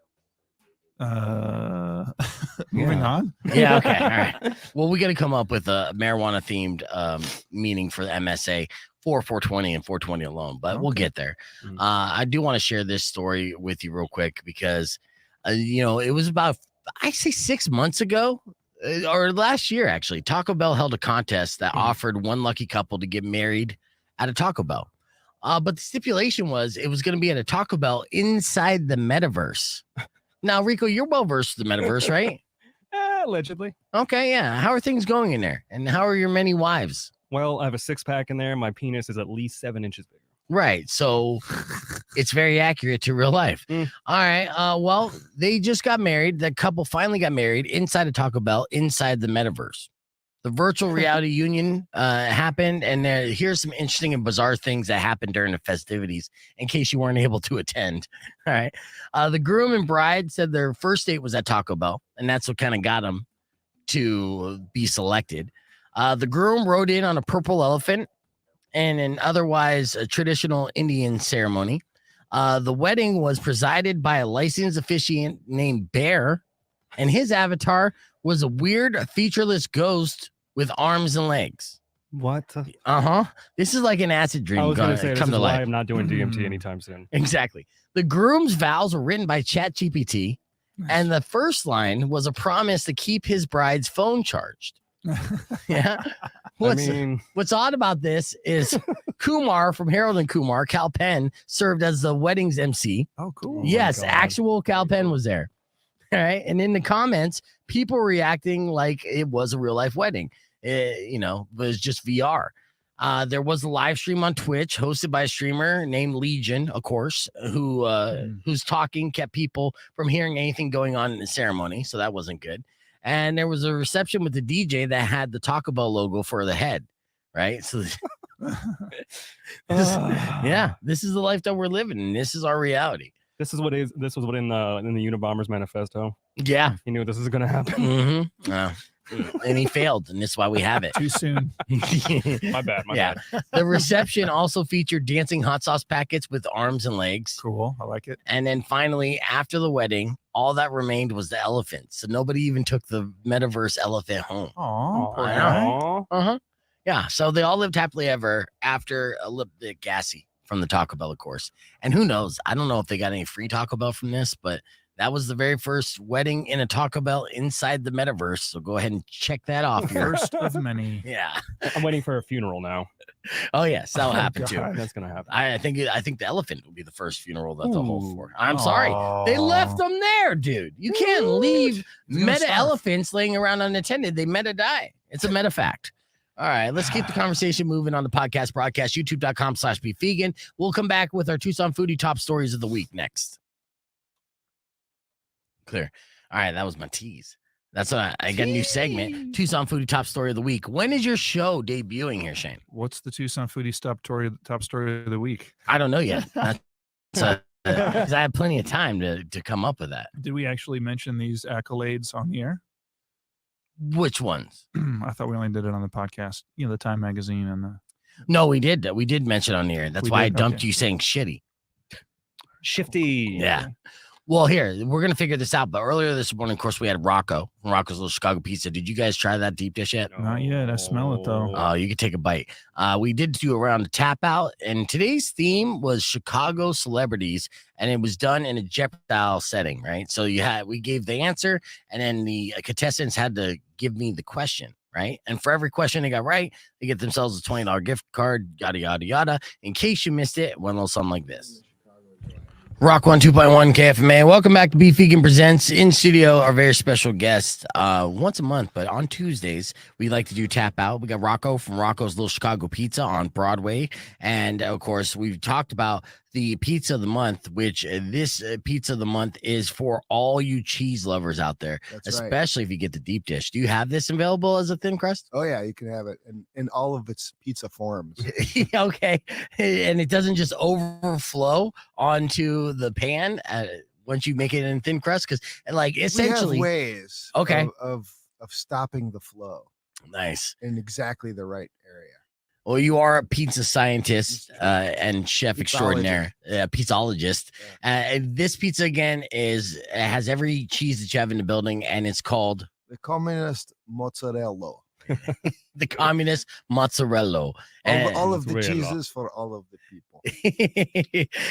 Moving on. Yeah. Okay. All right. Well, we got to come up with a marijuana themed meaning for the MSA for 420 and 420 alone, but we'll Okay. get there. Mhm. I do want to share this story with you real quick because, it was about, I say 6 months ago or last year, actually. Taco Bell held a contest that offered one lucky couple to get married at a Taco Bell. But the stipulation was it was going to be at a Taco Bell inside the metaverse. Now, Rico, you're well versed in the metaverse, right? Allegedly. Okay, yeah. How are things going in there? And how are your many wives? Well, I have a 6-pack in there. My penis is at least 7 inches bigger. Right. So it's very accurate to real life. Mm. All right. Well, they just got married. The couple finally got married inside a Taco Bell inside the metaverse. The virtual reality union happened, and here's some interesting and bizarre things that happened during the festivities in case you weren't able to attend. All right. The groom and bride said their first date was at Taco Bell, and that's what kind of got them to be selected. The groom rode in on a purple elephant and an otherwise a traditional Indian ceremony. The wedding was presided by a licensed officiant named Bear, and his avatar was a weird featureless ghost with arms and legs. What? This is like an acid dream I was going to say, this come is to why life. I'm not doing DMT Mm. anytime soon. Exactly. The groom's vows were written by ChatGPT, and the first line was a promise to keep his bride's phone charged. Yeah. What's odd about this is Kumar from Harold and Kumar, Cal Penn, served as the wedding's MC. Oh, cool. Yes, God. actual Cal Penn was there. All right. And in the comments, people were reacting like it was a real life wedding. It was just VR. There was a live stream on Twitch hosted by a streamer named Legion, of course, who's talking, kept people from hearing anything going on in the ceremony. So that wasn't good. And there was a reception with the DJ that had the Taco Bell logo for the head. Right. So this is the life that we're living, and this is our reality. This was what in the Unabomber's manifesto. Yeah. He knew this is going to happen. Mm-hmm. and he failed, and that's why we have it. Too soon. My bad. My bad. The reception also featured dancing hot sauce packets with arms and legs. Cool. I like it. And then finally, after the wedding, all that remained was the elephant. So nobody even took the metaverse elephant home. Oh, poor I guy. Aw. Yeah. So they all lived happily ever after a little bit gassy from the Taco Bell, of course. And who knows? I don't know if they got any free Taco Bell from this, but that was the very first wedding in a Taco Bell inside the metaverse. So go ahead and check that off here. First of many. Yeah. I'm waiting for a funeral now. Oh yes, that'll Oh, happen too. God. That's gonna happen. I think the elephant will be the first funeral that they'll hold Ooh. for. I'm sorry. They left them there, dude. You can't leave He's gonna meta starve. elephants laying around unattended. They meta die. It's a meta fact. All right, let's keep the conversation moving on the podcast broadcast, youtube.com/beefvegan. We'll come back with our Tucson Foodie top stories of the week next. Clear. All right, that was my tease. That's what I got a new segment, Tucson Foodie top story of the week. When is your show debuting here, Shane? What's the Tucson Foodie top story of the week? I don't know yet. Because I had plenty of time to come up with that. Did we actually mention these accolades on the air? Which ones? I thought we only did it on the podcast. You know, the Time magazine and the. No, we did. We did mention on the air. That's We why did? I dumped Okay. you saying shitty. Shifty. Yeah. Well, here, we're going to figure this out. But earlier this morning, of course, we had Rocco from Rocco's Little Chicago Pizza. Did you guys try that deep dish yet? Not yet. I smell it, though. Oh, you could take a bite. We did do a round of tap out, and today's theme was Chicago celebrities, and it was done in a Jeopardy style setting, right? So we gave the answer, and then the contestants had to give me the question, right? And for every question they got right, they get themselves a $20 gift card, yada yada yada. In case you missed it, it went a little something like this. Rock 102.1 KFMA. Welcome back to Beef Vegan Presents. In studio, our very special guest once a month, but on Tuesdays, we like to do tap out. We got Rocco from Rocco's Little Chicago Pizza on Broadway. And of course, we've talked about the pizza of the month, which this pizza of the month is for all you cheese lovers out there, That's especially if you get the deep dish. Do you have this available as a thin crust? Oh yeah, you can have it in all of its pizza forms. Okay. And it doesn't just overflow onto the pan once you make it in thin crust, because like essentially we have ways Okay. of stopping the flow nice. in exactly the right area. Well, you are a pizza scientist and chef Pizzaologist. extraordinaire, pizzaologist. And this pizza again has every cheese that you have in the building, and it's called The communist mozzarella. the communist mozzarella. All of the Mozzarella. cheeses for all of the people.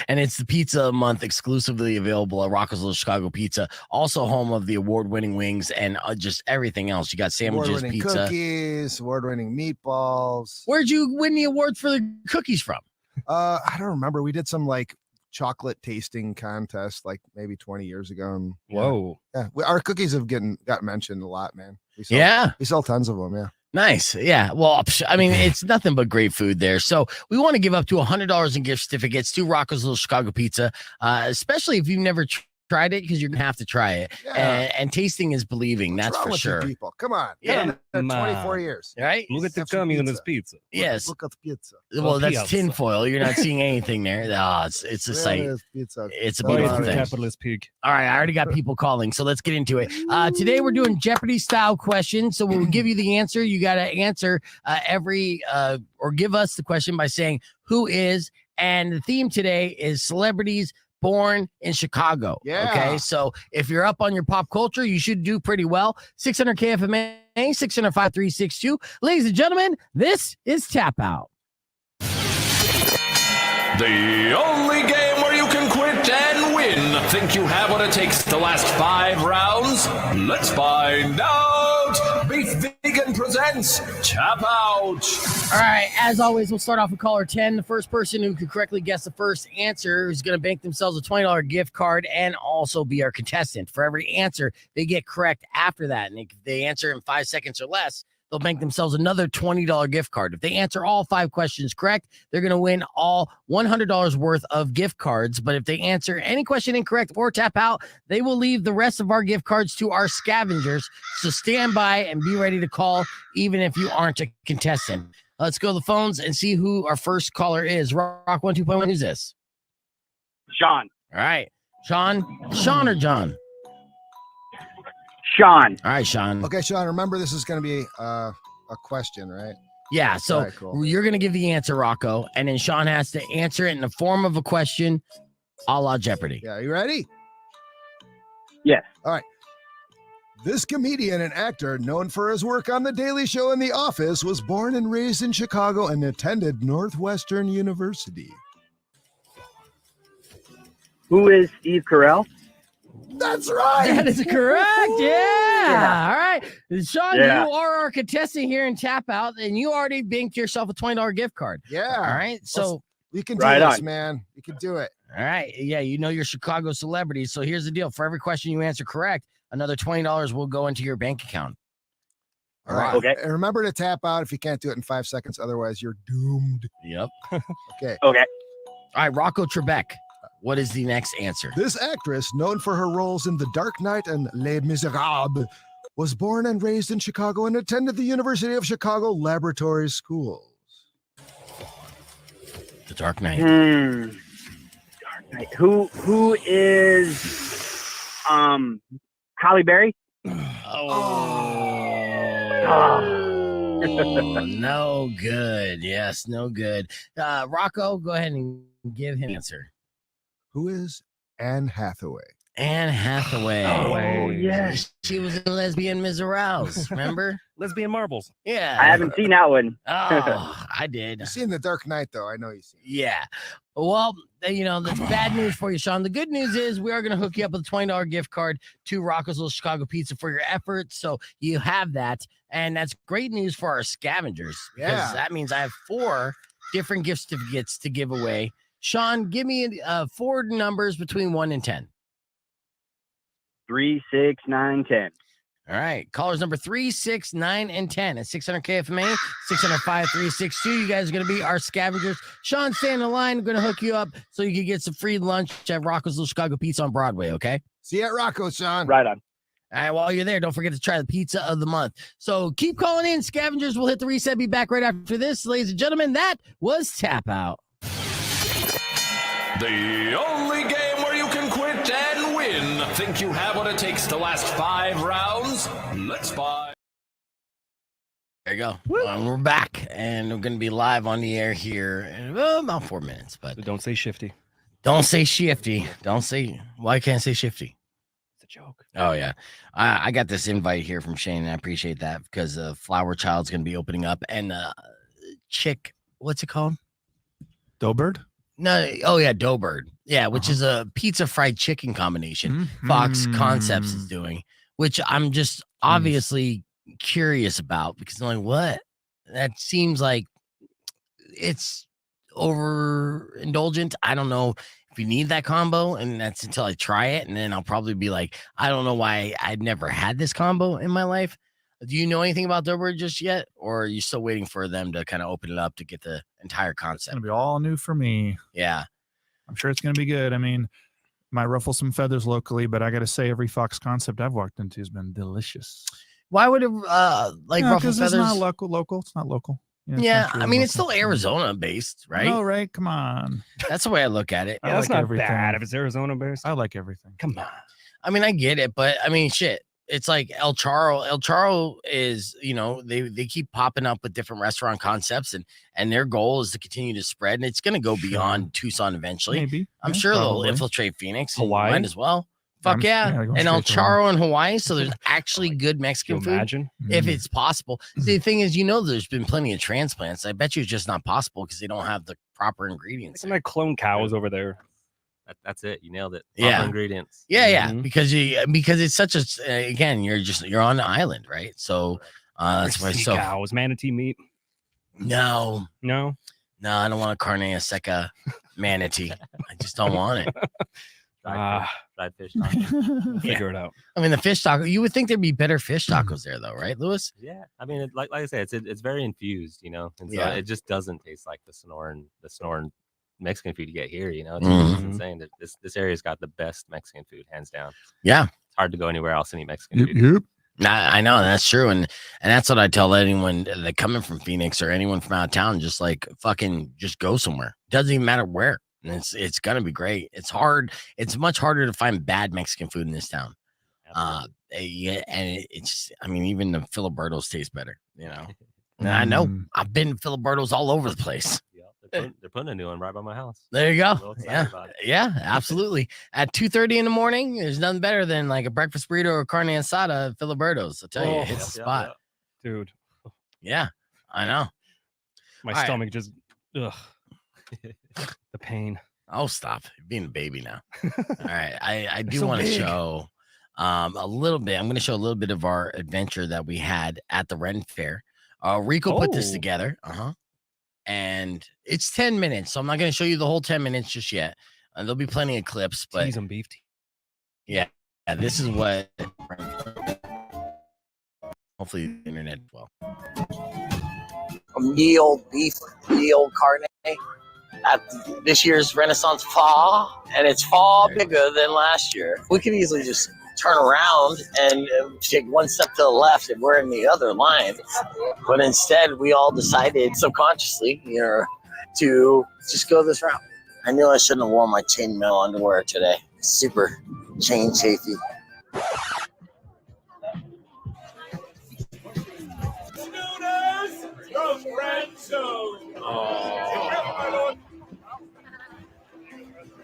And it's the pizza of the month, exclusively available at Rocco's Little Chicago Pizza, also home of the award-winning wings and just everything else. You got sandwiches, Award-winning pizza. cookies, award-winning meatballs. Where'd you win the award for the cookies from? I don't remember. We did some like chocolate tasting contest like maybe 20 years ago. And Whoa. our cookies have got mentioned a lot, man. We sell tons of them. Yeah. Nice. Yeah. Well, I mean, it's nothing but great food there. So we want to give up to $100 in gift certificates to Rocco's Little Chicago Pizza, especially if you've never tried it, because you're going to have to try it. Yeah. And tasting is believing. What's That's wrong for with you sure. People, come on. Yeah. Been 24 years. Right? Look at the Have some communist pizza. Yes. Look at pizza. Well, that's pizza. tinfoil. You're not seeing anything there. Oh, it's a There sight. is pizza. It's a Don't beautiful worry. thing. Capitalist pig. All right, I already got people calling, so let's get into it. Today we're doing Jeopardy style questions. So we'll give you the answer. You got to answer or give us the question by saying who is. And the theme today is celebrities born in Chicago. Yeah. Okay, so if you're up on your pop culture, you should do pretty well. 600 KFMA, 600-5362. Ladies and gentlemen, this is Tap Out. The only game where you can quit and win. Think you have what it takes to last 5 rounds? Let's find out. Beef Vegan presents Tap Out. All right, as always, we'll start off with caller 10. The first person who could correctly guess the first answer is going to bank themselves a $20 gift card and also be our contestant. For every answer they get correct after that, and if they answer in 5 seconds or less, they'll bank themselves another $20 gift card. If they answer all 5 questions correct, they're going to win all $100 worth of gift cards. But if they answer any question incorrect or tap out, they will leave the rest of our gift cards to our scavengers. So stand by and be ready to call, even if you aren't a contestant. Let's go to the phones and see who our first caller is. Rock 102.1, who's this? Sean. All right. Sean or John? Sean. All right, Sean. Okay, Sean, remember this is going to be a question, right? Yeah, so All right, cool. you're going to give the answer, Rocco, and then Sean has to answer it in the form of a question a la Jeopardy. Yeah, you ready? Yes. All right. This comedian and actor, known for his work on The Daily Show and The Office, was born and raised in Chicago and attended Northwestern University. Who is Steve Carell? That's right. That is correct. Yeah. All right. Sean, Yeah. you are our contestant here in Tap Out, and you already banked yourself a $20 gift card. Yeah. All right. So, You can do Right this, on. man. You can do it. all right. Yeah, you know your Chicago celebrities. So here's the deal. For every question you answer correct, another $20 will go into your bank account. All right. Okay. And remember to tap out if you can't do it in 5 seconds. Otherwise, you're doomed. Yep. Okay. Okay. All right, Rocco Trebek. What is the next answer? This actress, known for her roles in The Dark Knight and Les Miserables, was born and raised in Chicago and attended the University of Chicago Laboratory Schools. The Dark Knight. Dark Knight. Who is Halle Berry? Oh, no good. Yes, no good. Rocco, go ahead and give him an answer. Who is Anne Hathaway? Anne Hathaway. Oh, yes. She was in Lesbian Miserables, remember? Lesbian marbles. Yeah. I haven't seen that one. Oh, I did. You've seen The Dark Knight, though. I know you've seen it. Yeah. Well, you know, that's bad news for you, Sean. The good news is we are going to hook you up with a $20 gift card to Rocco's Little Chicago Pizza for your efforts. So you have that. And that's great news for our scavengers. Because Yeah. that means I have 4 different gift certificates to give away. Sean, give me 4 numbers between 1 and 10. 3, 6, 9, 10. All right. Callers number 3, 6, 9, and 10 at 600 KFMA, 605 362. You guys are going to be our scavengers. Sean, stay on the line. I'm going to hook you up so you can get some free lunch at Rocco's Little Chicago Pizza on Broadway, okay? See you at Rocco, Sean. Right on. All right, while you're there, don't forget to try the pizza of the month. So keep calling in. Scavengers will hit the reset. Be back right after this. Ladies and gentlemen, that was Tap Out. The only game where you can quit and win. Think you have what it takes to last 5 rounds? Let's buy. There you go. We're back, and we're going to be live on the air here in about 4 minutes. But So don't say shifty. don't say shifty. Don't say, why can't I say shifty? It's a joke. Oh, yeah. I got this invite here from Shane, and I appreciate that because Flower Child's going to be opening up. And Chick, what's it called? Doughbird? No, oh, yeah, Doughbird. Yeah, which is a pizza fried chicken combination Fox Concepts is doing, which I'm just obviously curious about because I'm like, what? That seems like it's overindulgent. I don't know if you need that combo, and that's until I try it, and then I'll probably be like, I don't know why I'd never had this combo in my life. Do you know anything about Doughbird just yet, or are you still waiting for them to kind of open it up to get the entire It's concept? going to be all new for me. Yeah. I'm sure it's going to be good. I mean, might ruffle some feathers locally, but I got to say, every Fox Concept I've walked into has been delicious. Why would it like ruffle Because feathers? it's not local. It's not local. It's Yeah, not I really mean, it's local. still Arizona based, right? No, right? Come on. That's the way I look at it. I Yeah, that's like not everything. bad if it's Arizona based. I like everything. Come on. I mean, I get it, but I mean, shit. It's like El Charro. El Charro is, you know, they keep popping up with different restaurant concepts, and their goal is to continue to spread, and it's going to go Sure. beyond Tucson eventually. Maybe. I'm Yeah, sure probably. they'll infiltrate Phoenix, and Hawaii? might as well. Fuck I'm- yeah, yeah, going and El straight to Hawaii. Charro in Hawaii. So there's actually good Can Mexican you food. imagine? If Mm. it's possible. See, the thing is, you know, there's been plenty of transplants. I bet you it's just not possible because they don't have the proper ingredients. Isn't that clone cows over there? That's it. You nailed it. Yeah. Proper ingredients. Yeah, Mhm. because it's such a again, you're on the island, right? So that's why. Sea So cows, manatee meat. no, No. I don't want a carne seca manatee. I just don't want it. Fried fish taco. Figure it out. I mean, the fish taco. You would think there'd be better fish tacos there, though, right, Lewis? Yeah, I mean, like I said, it's very infused, you know, and so Yeah. it just doesn't taste like the snoring Mexican food you get here. You know, it's Mhm. insane. That this area's got the best Mexican food, hands down. Yeah. It's hard to go anywhere else and eat Mexican Yep, food. yep. I know that's true, and that's what I tell anyone that coming from Phoenix or anyone from out of town. Just like fucking, just go somewhere. Doesn't even matter where. And it's gonna be great. It's hard. It's much harder to find bad Mexican food in this town. Yeah, and it's I mean, even the Filibertos taste better, you know. And I know I've been to Filibertos all over the place. Yeah, they're putting a new one right by my house. There you I'm go. real excited Yeah, about it. yeah, absolutely. At 2:30 in the morning, there's nothing better than like a breakfast burrito or carne asada at Filibertos. I'll tell you, it hits the spot. Dude, Yeah, I know. my All right. stomach just ugh. The pain. Oh, stop. You're being a baby now. All right. I do so want to big. show a little bit. I'm going to show a little bit of our adventure that we had at the Ren Fair. Rico put this Oh. together. And it's 10 minutes. So I'm not going to show you the whole 10 minutes just yet. There'll be plenty of clips, but Tease 'em, beef. yeah, this is what hopefully the internet well. Meal beef, meal carne at this year's Renaissance Fall, and it's far bigger than last year. We could easily just turn around and take one step to the left and we're in the other line. But instead, we all decided subconsciously, to just go this route. I knew I shouldn't have worn my chainmail underwear today. Super chain chafy.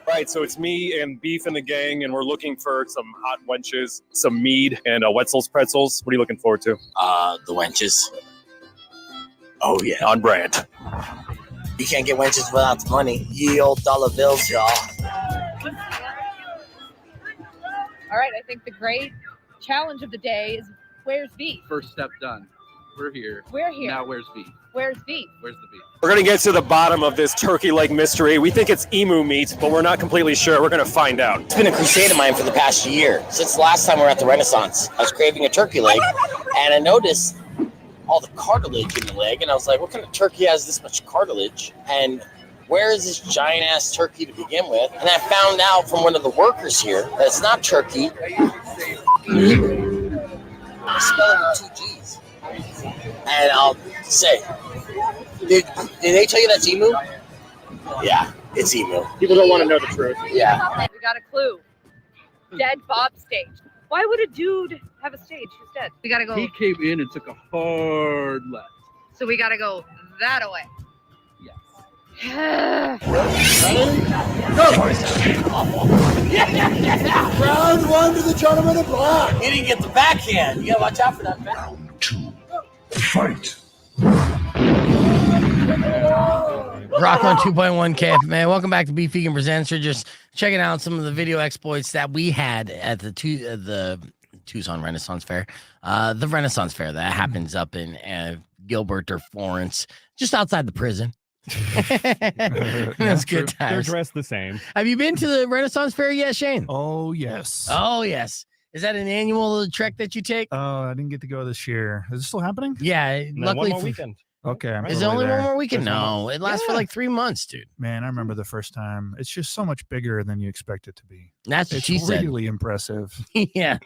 Right, so it's me and Beef and the gang, and we're looking for some hot wenches, some mead, and Wetzel's pretzels. What are you looking forward to? The wenches. Oh, yeah. On brand. You can't get wenches without the money. Ye old dollar bills, y'all. All right, I think the great challenge of the day is where's beef? First step done. We're here. We're here. Now where's beef? Where's beef? Where's the beef? We're going to get to the bottom of this turkey leg mystery. We think it's emu meat, but we're not completely sure. We're going to find out. It's been a crusade of mine for the past year. Since the last time we were at the Renaissance, I was craving a turkey leg, and I noticed all the cartilage in the leg, and I was like, what kind of turkey has this much cartilage? And where is this giant-ass turkey to begin with? And I found out from one of the workers here that it's not turkey. I spell it with 2 G's. And I'll say, did they tell you that's emu? Yeah, it's emu. People don't want to know the truth. Yeah. We got a clue. Dead Bob stage. Why would a dude have a stage who's dead? We gotta go. He came in and took a hard left. So we gotta go that way. Yes. Round one to the gentleman of black. You didn't get the backhand. You gotta watch out for that backhand. Round 2. Fight. Rocco on 2.1 KF, man. Welcome back to Beef Vegan Presents. We're just checking out some of the video exploits that we had at the Tucson Renaissance Fair. The Renaissance Fair that happens up in Gilbert or Florence, just outside the prison. That's good They're times. dressed the same. Have you been to the Renaissance Fair yet, Shane? Oh, yes. Oh, yes. Is that an annual trek that you take? Oh, I didn't get to go this year. Is it still happening? Yeah. No, Luckily, one more weekend. Okay. I'm Is it totally only there. one more weekend? There's one No, it lasts for like 3 months, dude. Man, I remember the first time. It's just so much bigger than you expect it to be. That's what It's she said. really impressive. Yeah.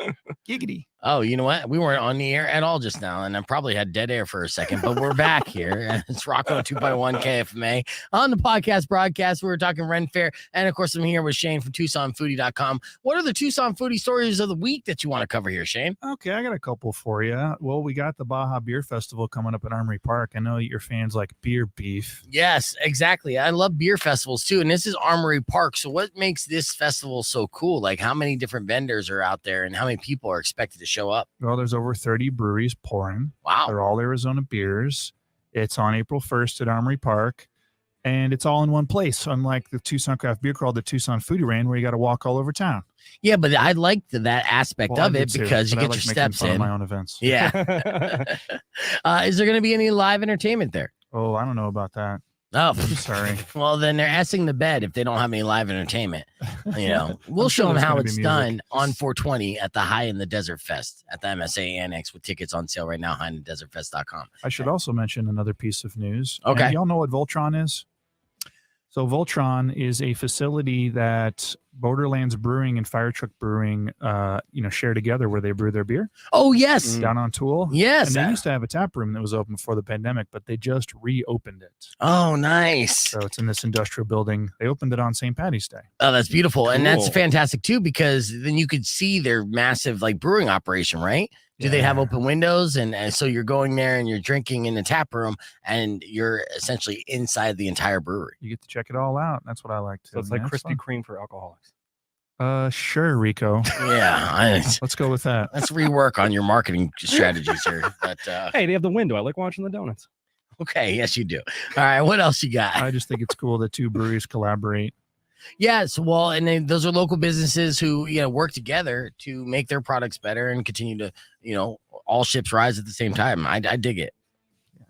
Giggity. Oh, you know what? We weren't on the air at all just now, and I probably had dead air for a second, but we're back here. It's Rocco 2.1 KFMA on the podcast broadcast. We were talking Ren Fair, and of course, I'm here with Shane from TucsonFoodie.com. What are the Tucson Foodie stories of the week that you want to cover here, Shane? Okay, I got a couple for you. Well, we got the Baja Beer Festival coming up at Armory Park. I know your fans like beer beef. Yes, exactly. I love beer festivals too, and this is Armory Park. So, what makes this festival so cool? Like, how many different vendors are out there, and how many people are expected to show up? Well, there's over 30 breweries pouring. Wow. They're all Arizona beers. It's on April 1st at Armory Park, and it's all in one place. Unlike the Tucson Craft Beer Crawl, the Tucson Foodie Ran, where you got to walk all over town. Yeah, but I like that aspect Well, of I it do too, because you but I get like your making steps fun of in. my own events. Yeah. Is there going to be any live entertainment there? Oh, I don't know about that. Oh, I'm sorry. Well, then they're essing the bed if they don't have any live entertainment. We'll I'm show sure them there's how gonna be it's music. done on 420 at the High in the Desert Fest at the MSA Annex with tickets on sale right now, highinthedesertfest.com. I should also mention another piece of news. Okay. And y'all know what Voltron is? So Voltron is a facility that Borderlands Brewing and Fire Truck Brewing, share together where they brew their beer. Oh, yes. Down on Tool. Yes. And they used to have a tap room that was open before the pandemic, but they just reopened it. Oh, nice. So it's in this industrial building. They opened it on St. Patty's Day. Oh, that's beautiful. And that's Cool. fantastic too, because then you could see their massive like brewing operation, right? Do they have open windows? And so you're going there and you're drinking in the tap room and you're essentially inside the entire brewery. You get to check it all out. That's what I like to. So it's like Krispy Kreme for alcoholics. Sure, Rico. Yeah. Let's go with that. Let's rework on your marketing strategies here. But Hey, they have the window. I like watching the donuts. okay, yes, you do. All right, what else you got? I just think it's cool that two breweries collaborate. Yes, well, and then those are local businesses who work together to make their products better and continue to all ships rise at the same time. I dig it.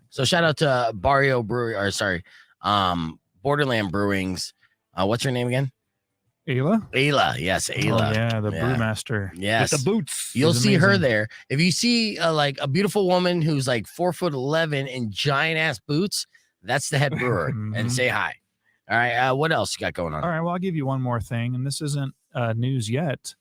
So shout out to Barrio Brewery, Borderland Brewings. What's her name again? Ayla? Ayla, yes, Ayla. Oh, yeah, the brewmaster. Yes, With the boots. You'll She's see her amazing. there. If you see like a beautiful woman who's like 4'11" in giant ass boots, that's the head brewer. And Mhm. say hi. All right, what else you got going on? All right, well, I'll give you one more thing, and this isn't news yet,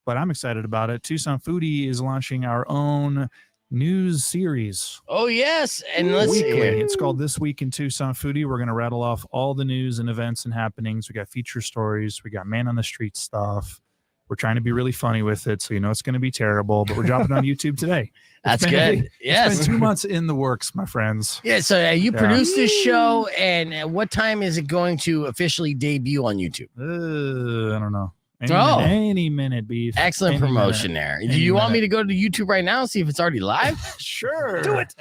but I'm excited about it. Tucson Foodie is launching our own news series. Oh yes, and let's see Weekly. here. It's called This Week in Tucson Foodie. We're going to rattle off all the news and events and happenings. We got feature stories. We got man on the street stuff. We're trying to be really funny with it, so it's going to be terrible, but we're dropping it on YouTube today. That's It's good. been Yes. 2 months in the works, my friends. Yeah, so you Yeah. produced this show, and at what time is it going to officially debut on YouTube? I don't know. Oh. Any minute, beef. Excellent Any promotion minute. there. Do Any you want me minute. to go to YouTube right now and see if it's already live? Sure. Do it.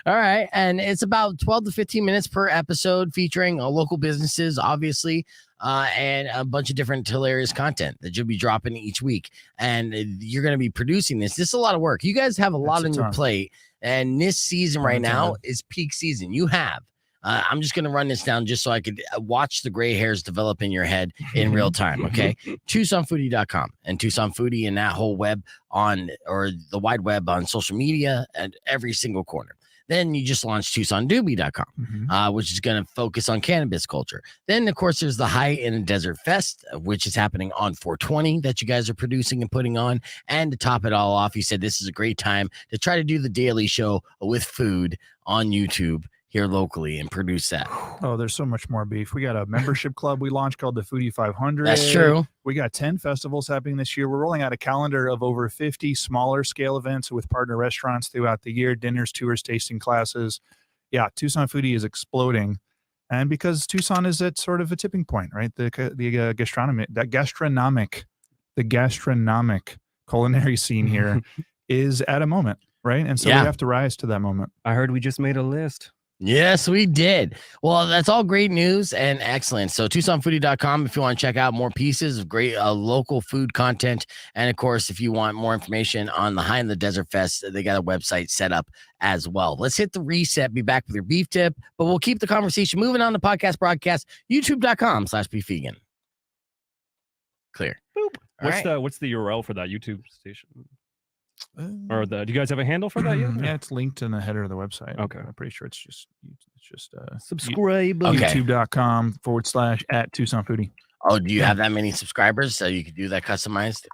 All right. And it's about 12 to 15 minutes per episode featuring local businesses, obviously, and a bunch of different hilarious content that you'll be dropping each week. And you're going to be producing this. This is a lot of work. You guys have a lot It's a on your ton. plate. And this season right It's a now ton. is peak season. You have. I'm just going to run this down just so I could watch the gray hairs develop in your head in real time. Okay. TucsonFoodie.com and Tucson Foodie and that whole web or the wide web on social media at every single corner. Then you just launched TucsonDoobie.com, Mhm. which is going to focus on cannabis culture. Then, of course, there's the High in Desert Fest, which is happening on 420 that you guys are producing and putting on. And to top it all off, you said this is a great time to try to do the daily show with food on YouTube here locally and produce that. Oh, there's so much more beef. We got a membership club we launched called the Foodie 500. That's true. We got 10 festivals happening this year. We're rolling out a calendar of over 50 smaller scale events with partner restaurants throughout the year, dinners, tours, tasting classes. Yeah, Tucson Foodie is exploding. And because Tucson is at sort of a tipping point, right? The gastronomic culinary scene here is at a moment, right? And so Yeah. we have to rise to that moment. I heard we just made a list. Yes, we did. Well, that's all great news and excellent. So TucsonFoodie.com if you want to check out more pieces of great local food content. And of course, if you want more information on the High in the Desert Fest, they got a website set up as well. Let's hit the reset, be back with your beef tip, but we'll keep the conversation moving on the podcast broadcast, youtube.com/beefvegan. Clear. Boop. All What's the URL for that YouTube station? Or do you guys have a handle for that yet? Yeah, it's linked in the header of the website. Okay. I'm pretty sure it's just Subscribe. Okay. youtube.com/@Tucson Foodie. Oh, do you have that many subscribers so you could do that customized?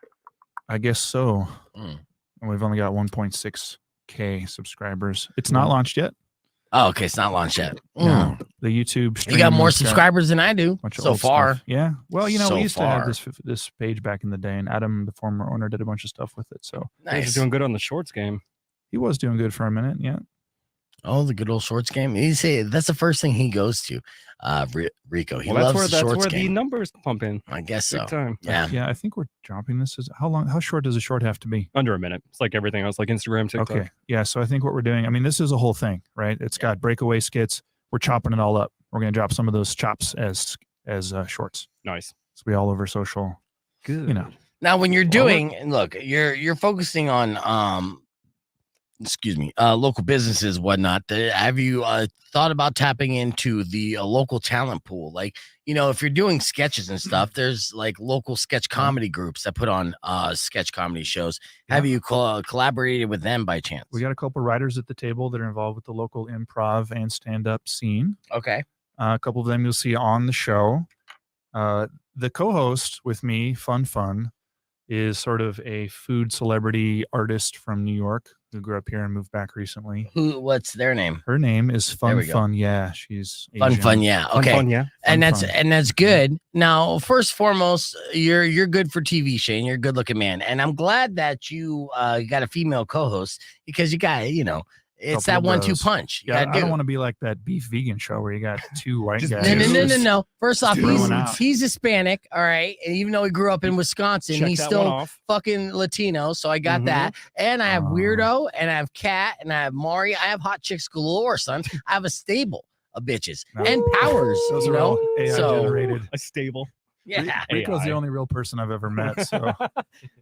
I guess so. Mm. And we've only got 1.6K subscribers. It's not launched yet. Oh, okay. It's not launched yet. No. The YouTube stream. You got more has subscribers than I do bunch of so old far. stuff. Yeah. Well, So we used to far. have this page back in the day, and Adam, the former owner, did a bunch of stuff with it. So You guys Nice. are doing good on the shorts game. he was doing good for a minute. Yeah. Oh, the good old shorts game. You say that's the first thing he goes to. Rico. He Well, loves the that's shorts where game. the numbers pump in. I guess Big so. time. Yeah. Yeah. I think we're dropping this. How short does a short have to be? Under a minute. It's like everything else, like Instagram, TikTok. Okay. Yeah. So I think what we're doing, this is a whole thing, right? It's got breakaway skits. We're chopping it all up. We're going to drop some of those chops as shorts. Nice. It's be all over social. Good. Now, when you're doing, and look, you're focusing on local businesses, whatnot. Have you thought about tapping into the local talent pool? Like, if you're doing sketches and stuff, there's like local sketch comedy groups that put on sketch comedy shows. Have you collaborated with them by chance? We got a couple writers at the table that are involved with the local improv and stand-up scene. Okay. A couple of them you'll see on the show. The co-host with me, Fun, is sort of a food celebrity artist from New York who grew up here and moved back recently. What's their name? Her name is we go. Fun. Yeah, she's Asian. Fun. Yeah. Okay. Fun, yeah. And Fun. that's good. Now, first and foremost, you're good for TV, Shane. You're a good looking man, and I'm glad that you got a female co-host because you got it's that Couple of 1-2 bros. punch. You Yeah, gotta I don't do. want to be like that beef vegan show where you got two white Just- guys. No. First off, throwing out. he's Hispanic, all right. And even though he grew up in Wisconsin, Check he's that still one off. fucking Latino. So I got Mhm. that. And I have Oh. Weirdo, and I have Cat, and I have Mari. I have hot chicks galore, son. I have a stable of bitches No. and powers. Those you are all know, AI so generated. A stable. yeah, Rico's the AI. only real person I've ever met, so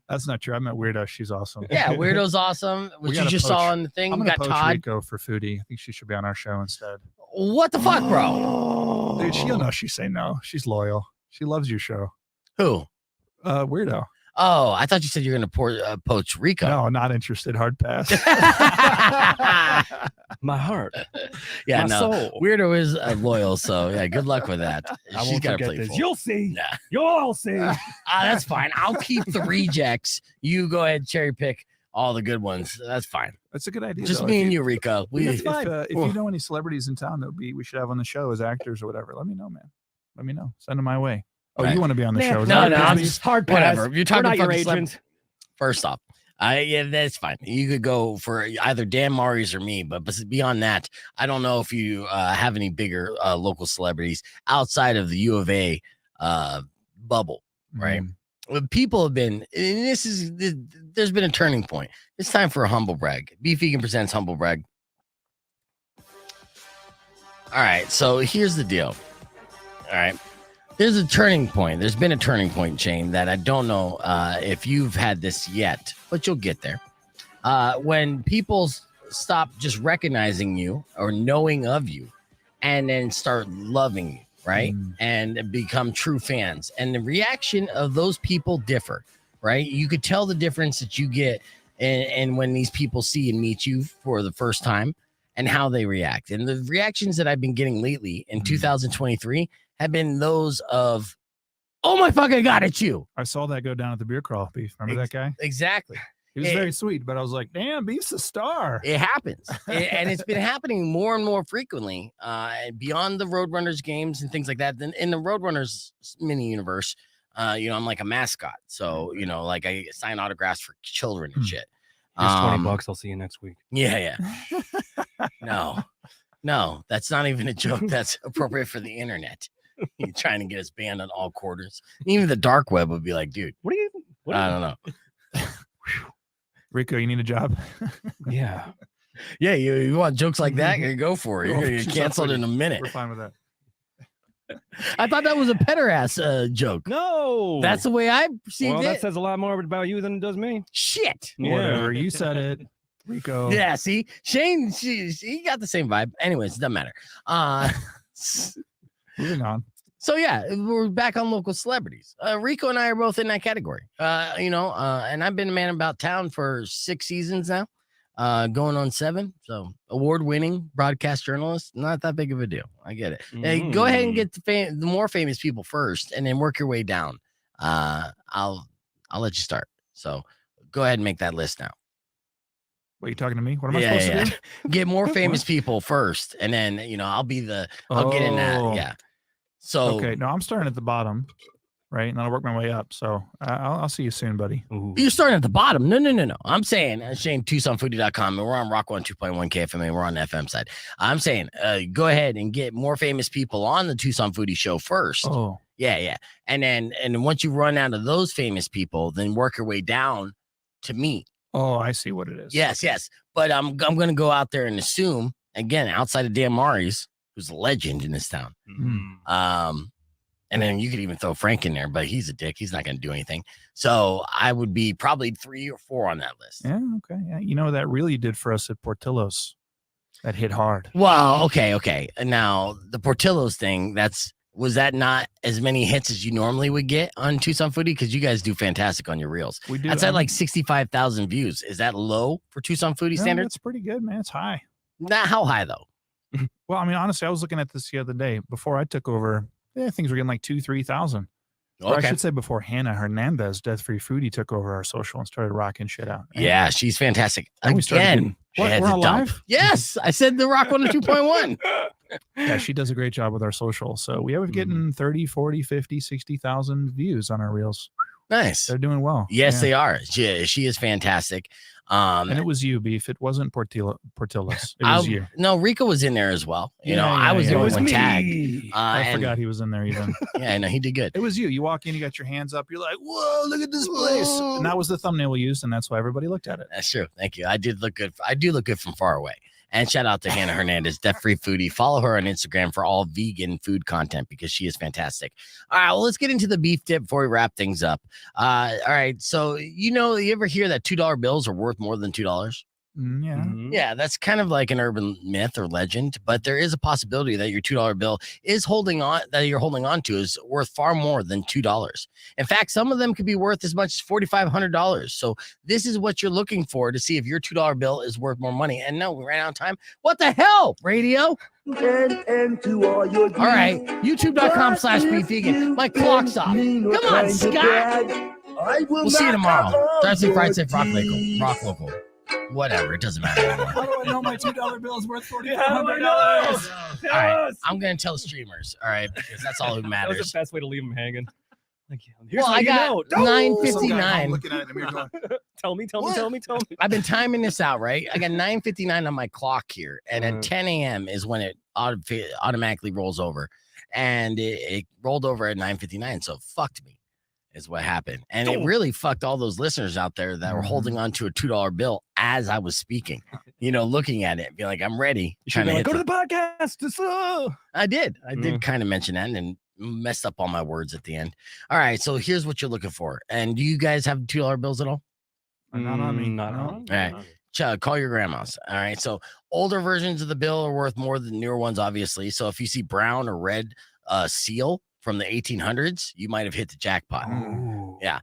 that's not true. I met Weirdo. She's awesome. yeah. Weirdo's awesome. We Which you gotta just saw poach- on the thing. I'm We gonna got poach Todd. Rico for Foodie. I think she should be on our show instead. What the fuck, bro? Dude, she'll know. She say no. She's loyal. She loves your show. Who? Weirdo. Oh, I thought you said you're gonna poach Rico. No, not interested. Hard pass. My heart. Yeah, my no. soul. Weirdo is loyal, so yeah, good luck with that. I She's won't got to forget play this. full. You'll see. Nah. You'll all see. That's fine. I'll keep the rejects. You go ahead, cherry pick all the good ones. That's fine. That's a good idea. Just though. me If and you, Rico. If, We if you know any celebrities in town that we should have on the show as actors or whatever, let me know, man. Let me know. Send them my way. Oh, Right. you want to be on the Nah, show? Is no, that no, what it I'm is? just hard whatever. pass. If you're talking We're not your fucking celeb- agent. First off, yeah, that's fine. You could go for either Dan Mari's or me, but beyond that, I don't know if you have any bigger local celebrities outside of the U of A bubble, right? Mm. When people have been, and there's been a turning point. It's time for a humble brag. Beef Vegan presents Humble Brag. All right, so here's the deal. All right. There's a turning point. There's been a turning point, Shane, that I don't know if you've had this yet, but you'll get there. When people stop just recognizing you or knowing of you and then start loving you, right? And become true fans. And the reaction of those people differ, right? You could tell the difference that you get and when these people see and meet you for the first time and how they react. And the reactions that I've been getting lately in 2023 have been those of, oh my fucking God, it's you. I saw that go down at the beer crawl, Beef. Remember that guy? Exactly. He was very sweet, but I was like, damn, Beef's a star. It happens. And it's been happening more and more frequently beyond the Roadrunners games and things like that. Then in the Roadrunners mini universe, I'm like a mascot. So, like I sign autographs for children and shit. Here's $20. I'll see you next week. Yeah. No, that's not even a joke. That's appropriate for the internet. You're trying to get us banned on all quarters. Even the dark web would be like, dude, What do you? I don't know. Rico, you need a job? Yeah. Yeah, you want jokes like that? You go for it. You're gonna She's get not canceled pretty. in a minute. We're fine with that. I thought that was a peder-ass joke. No. That's the way I perceived well, it. that says a lot more about you than it does me. Shit. Whatever. You said it. Rico. Yeah, see, Shane, he got the same vibe. Anyways, it doesn't matter. Moving on. So yeah, we're back on local celebrities. Rico and I are both in that category. And I've been a man about town for 6 seasons now, going on 7. So award-winning broadcast journalist, not that big of a deal. I get it. Hey, go ahead and get the more famous people first, and then work your way down. I'll let you start. So go ahead and make that list now. What, are you talking to me? What am I supposed to do? Get more famous people first, and then I'll get in that. Oh. Yeah. So Okay, no, I'm starting at the bottom, right? And I'll work my way up. So I'll see you soon, buddy. you're starting at the bottom. No. I'm saying, Shane, TucsonFoodie.com, and we're on Rocco on 2.1 KFMA. We're on the FM side. I'm saying, go ahead and get more famous people on the Tucson Foodie show first. Oh, Yeah. And then once you run out of those famous people, then work your way down to me. oh, I see what it is. Yes. But I'm going to go out there and assume, again, outside of Dan Mari's, who's a legend in this town. And then you could even throw Frank in there, but he's a dick. He's not going to do anything. So I would be probably 3 or 4 on that list. Yeah. Okay. Yeah. You know that really did for us at Portillo's. That hit hard. Well, okay. And now the Portillo's thing, was that not as many hits as you normally would get on Tucson Foodie? Because you guys do fantastic on your reels. We do. That's at like 65,000 views. Is that low for Tucson Foodie No, standards? That's pretty good, man. It's high. Not how high though. Well, I mean, honestly, I was looking at this the other day before I took over. things were getting like 2,000-3,000. Or I Okay. should say before Hannah Hernandez, Death Free Foodie, took over our social and started rocking shit out. Yeah, she's fantastic. Then we started Again, getting- What, yeah, we're the on dump. live? Yes, I said the Rock 102.1. Yeah, she does a great job with our social. So we have getting 30, 40, 50, 60,000 views on our reels. Nice. They're doing well. Yes, Yeah. they are. She is fantastic. And it was you, Beef. It wasn't Portillos. It was you. No, Rico was in there as well. You know, Yeah, I was yeah, the yeah. only It one was tagged. I and- forgot he was in there even. Yeah, I know he did good. It was you. You walk in, you got your hands up. You're like, whoa, look at this place. And that was the thumbnail we used, and that's why everybody looked at it. That's true. Thank you. I did look good. I do look good from far away. And shout out to Hannah Hernandez, Death Free Foodie. Follow her on Instagram for all vegan food content because she is fantastic. All right, well, let's get into the beef tip before we wrap things up. All right, so you ever hear that $2 bills are worth more than $2? Yeah. Yeah, that's kind of like an urban myth or legend, but there is a possibility that your $2 bill you're holding on to is worth far more than $2. In fact, some of them could be worth as much as $4,500. So this is what you're looking for to see if your $2 bill is worth more money. And no, we ran out of time. What the hell, radio? All right, youtube.com/beefvegan. My clock's off. Come on, Scott. We'll see you tomorrow. Thursday, Friday, Rock Local. Whatever, it doesn't matter anymore. How do I know my $2 bill is worth $4,500? All right, I'm gonna tell streamers. All right, because that's all who That was matters. the best way to leave them hanging. Like, here's Well, how I you got know. 9:59. Looking at it in the mirror going, Tell me. I've been timing this out, right? I got 9:59 on my clock here, and at 10 a.m. is when it automatically rolls over, and it rolled over at 9:59. So it fucked me, is what happened, and it really fucked all those listeners out there that were holding on to a $2 bill as I was speaking. Looking at it, be like, I'm ready. You should trying be to like, hit go to the podcast. I did kind of mention that and messed up all my words at the end. All right, so here's what you're looking for. And do you guys have $2 bills at all? not on me. Not No. on. All right. Call your grandmas. All right. So older versions of the bill are worth more than newer ones, obviously. So if you see brown or red seal from the 1800s, you might have hit the jackpot. Yeah.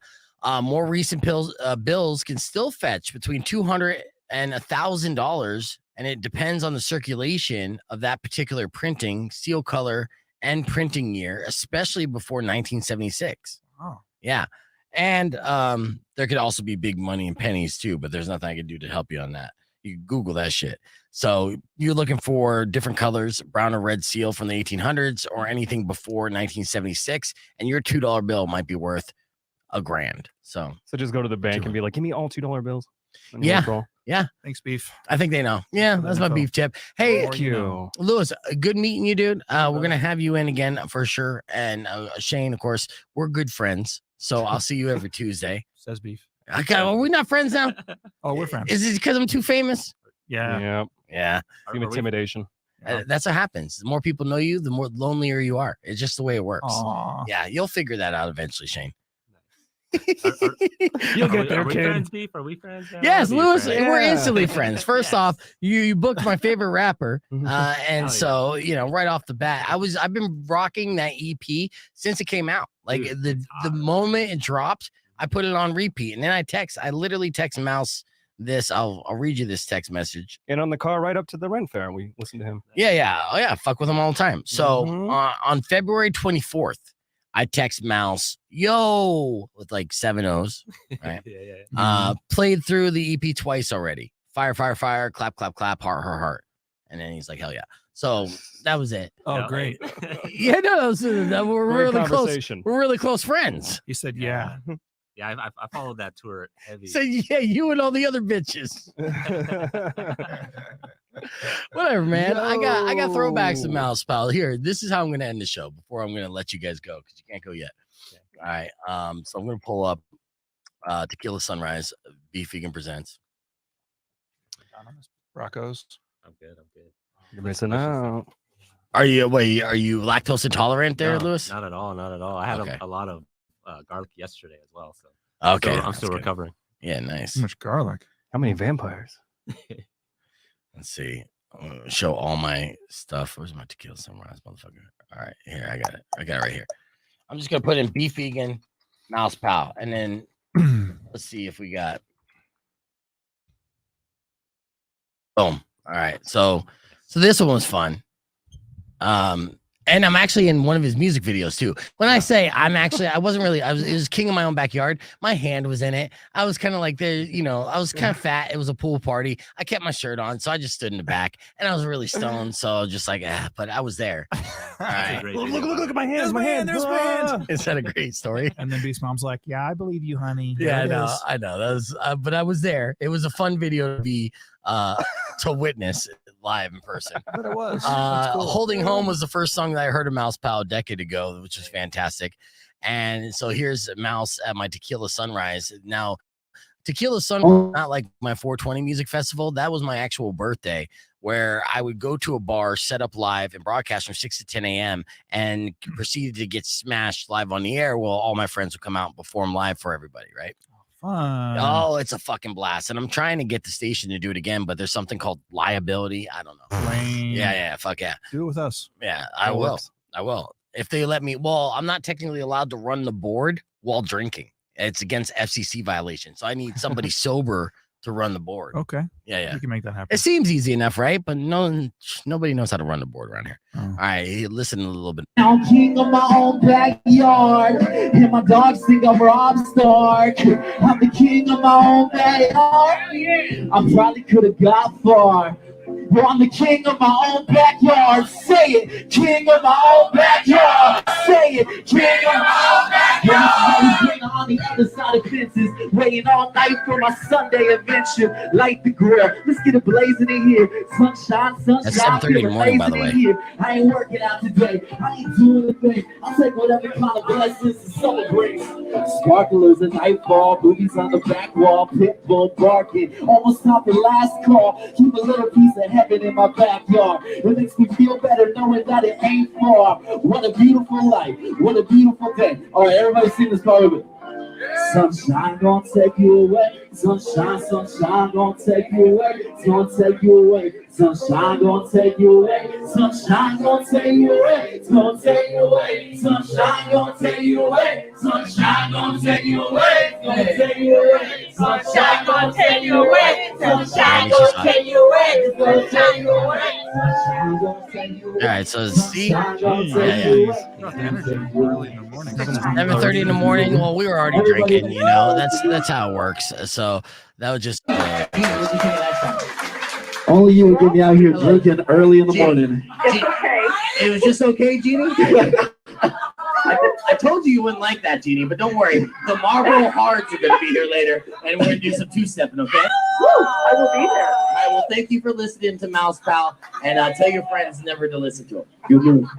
More recent bills can still fetch between $200 and $1,000, and it depends on the circulation of that particular printing, seal color, and printing year, especially before 1976. Oh. Yeah. And there could also be big money in pennies too, but there's nothing I can do to help you on that. You can Google that shit. So you're looking for different colors, brown or red seal from the 1800s or anything before 1976, and your $2 bill might be worth $1,000. So just go to the bank and be like, give me all $2 bills. And Yeah. withdraw. yeah, Thanks, Beef. I think they know. Yeah, that's my info. beef tip. Hey, Thank you. Lewis, good meeting you, dude. We're gonna have you in again for sure. And Shane, of course, we're good friends. So I'll see you every Tuesday. Says Beef. Okay, are we not friends now? Oh, we're friends. Is it because I'm too famous? Yeah. Yeah. Yeah, Some intimidation. that's what happens. The more people know you, the more lonelier you are. It's just the way it works. Aw. Yeah, you'll figure that out eventually, Shane. You'll get there, Are we kid. friends, Beef? Are we friends now? Yes, Are we Lewis, friends? we're Yeah. instantly friends. First off, you booked my favorite rapper, and yeah. so right off the bat, I've been rocking that EP since it came out. Like Dude, the moment it dropped, I put it on repeat, and then I literally text Mouse this. I'll read you this text message. And on the car right up to the rent fair, we listened to him. Yeah, oh yeah, fuck with him all the time. So Mhm. on February 24th, I text Mouse, yo, with like 7 O's. Right. Yeah. Played through the EP twice already. Fire, fire, fire, clap, clap, clap, heart, heart, heart. And then he's like, hell yeah. So that was it. Oh, Yeah. great. Yeah, no, we're Great really close. conversation. We're really close friends. He said, yeah. Yeah, I followed that tour heavy. So yeah, you and all the other bitches. Whatever, man. I got throwbacks to Yo. Mouse, pal. Here, this is how I'm gonna end the show before I'm gonna let you guys go because you can't go yet. All right. So I'm gonna pull up Tequila Sunrise, Beef Vegan Presents. Rocco's. I'm good. You're missing out. Are you lactose intolerant there, No, Lewis? Not at all. Not at all. I had Okay. a lot of garlic yesterday as well. So Okay. I'm that's still good. recovering. Yeah, nice. Too much garlic. How many vampires? Let's see. I'm gonna show all my stuff. Where's my Tequila Sunrise, motherfucker? All right, here I got it. I got it right here. I'm just gonna put in Beef Vegan, Mouse Pal, and then let's see if we got. Boom. All right. So this one was fun. And I'm actually in one of his music videos too. When I say I wasn't really, it was king of my own backyard. My hand was in it. I was kind of like I was kind of fat. It was a pool party. I kept my shirt on. So I just stood in the back and I was really stoned. So just like, but I was there. All right. Look at my hands. My hand. There's my hands. Is that a great story? And then Beast Mom's like, yeah, I believe you, honey. Yeah, There it is. I know. That was, but I was there. It was a fun video to be, to witness live in person. But it was. That's cool. Holding Home was the first song that I heard of Mouse Pal a decade ago, which was fantastic. And so here's Mouse at my Tequila Sunrise. Now, Tequila Sunrise, not like my 420 music festival. That was my actual birthday, where I would go to a bar, set up live, and broadcast from 6 to 10 a.m. and proceeded to get smashed live on the air. Well, all my friends would come out and perform live for everybody, right? Fun. Oh, it's a fucking blast. And I'm trying to get the station to do it again, but there's something called liability. I don't know. Lame. Yeah, fuck yeah. Do it with us. Yeah, I will. I will. If they let me, well, I'm not technically allowed to run the board while drinking. It's against FCC violation. So I need somebody sober to run the board. Okay. Yeah. You can make that happen. It seems easy enough, right? But nobody knows how to run the board around here. Oh. All right, listen a little bit. I'm king of my own backyard, and my dogs think I'm Rob Stark. I'm the king of my own backyard. I probably could have got far. Well, I'm the king of my own backyard. Say it, king of my own backyard. Say it, king of my own backyard. On the other side of fences, waiting all night for my Sunday adventure. Light the grill, let's get it blazing in here. Sunshine, That's 7:30 in the morning, by the way. here. I ain't working out today. I ain't doing a thing. I'll take whatever kind of blessings to celebrate. Sparklers and nightfall, boobies on the back wall, pit bull barking. Almost stopped the last call. Keep a little piece of heaven in my backyard. It makes me feel better knowing that it ain't far. What a beautiful life. What a beautiful day. All right, everybody sing this part of it. Sunshine gonna take you away. Sunshine, sunshine gonna take you away. It's gonna take you away. Sunshine gonna take you away. Sunshine gonna take you away. It's gonna take you away. Sunshine gonna take you away. Sunshine gonna take you away. It's gonna take you away. Sunshine gonna take you away. Sunshine gonna take you away. It's gonna take you away. Sunshine gonna take you away. All right, so see, Early in the morning. 7:30 in the morning. Well, we were already drinking, that's how it works. So that was just Only you would get me out here drinking early in the morning. It's okay. It was just okay, Jeannie? I told you wouldn't like that, Jeannie, but don't worry. The Marlboro Hards are going to be here later, and we're going to do some two-stepping, okay? I will be there. All right, well, thank you for listening to Mouse Pal, and tell your friends never to listen to him. Good move.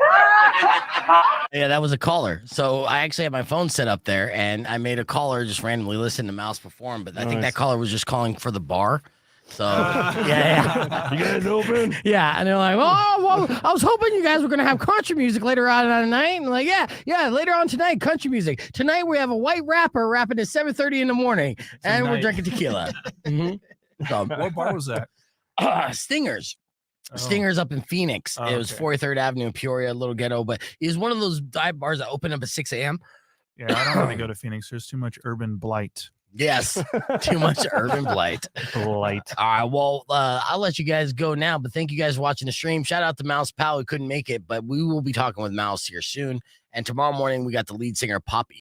Yeah, that was a caller. So I actually had my phone set up there, and I made a caller just randomly listen to Mouse perform. But I think that caller was just calling for the bar. So yeah. You guys open? Yeah, and they're like, oh, well, I was hoping you guys were gonna have country music later on tonight. And like, yeah, later on tonight, country music. Tonight we have a white rapper rapping at 7:30 in the morning, and we're drinking tequila. So, What bar was that? Stingers. Oh. Stingers up in Phoenix. Oh, It was okay. 43rd Avenue in Peoria, a little ghetto, but it was one of those dive bars that open up at 6 a.m. Yeah, I don't want to go to Phoenix. There's too much urban blight. Yes, too much urban blight. Blight. All right, well, I'll let you guys go now, but thank you guys for watching the stream. Shout out to Mouse Pal, who couldn't make it, but we will be talking with Mouse here soon. And tomorrow morning, we got the lead singer, Pop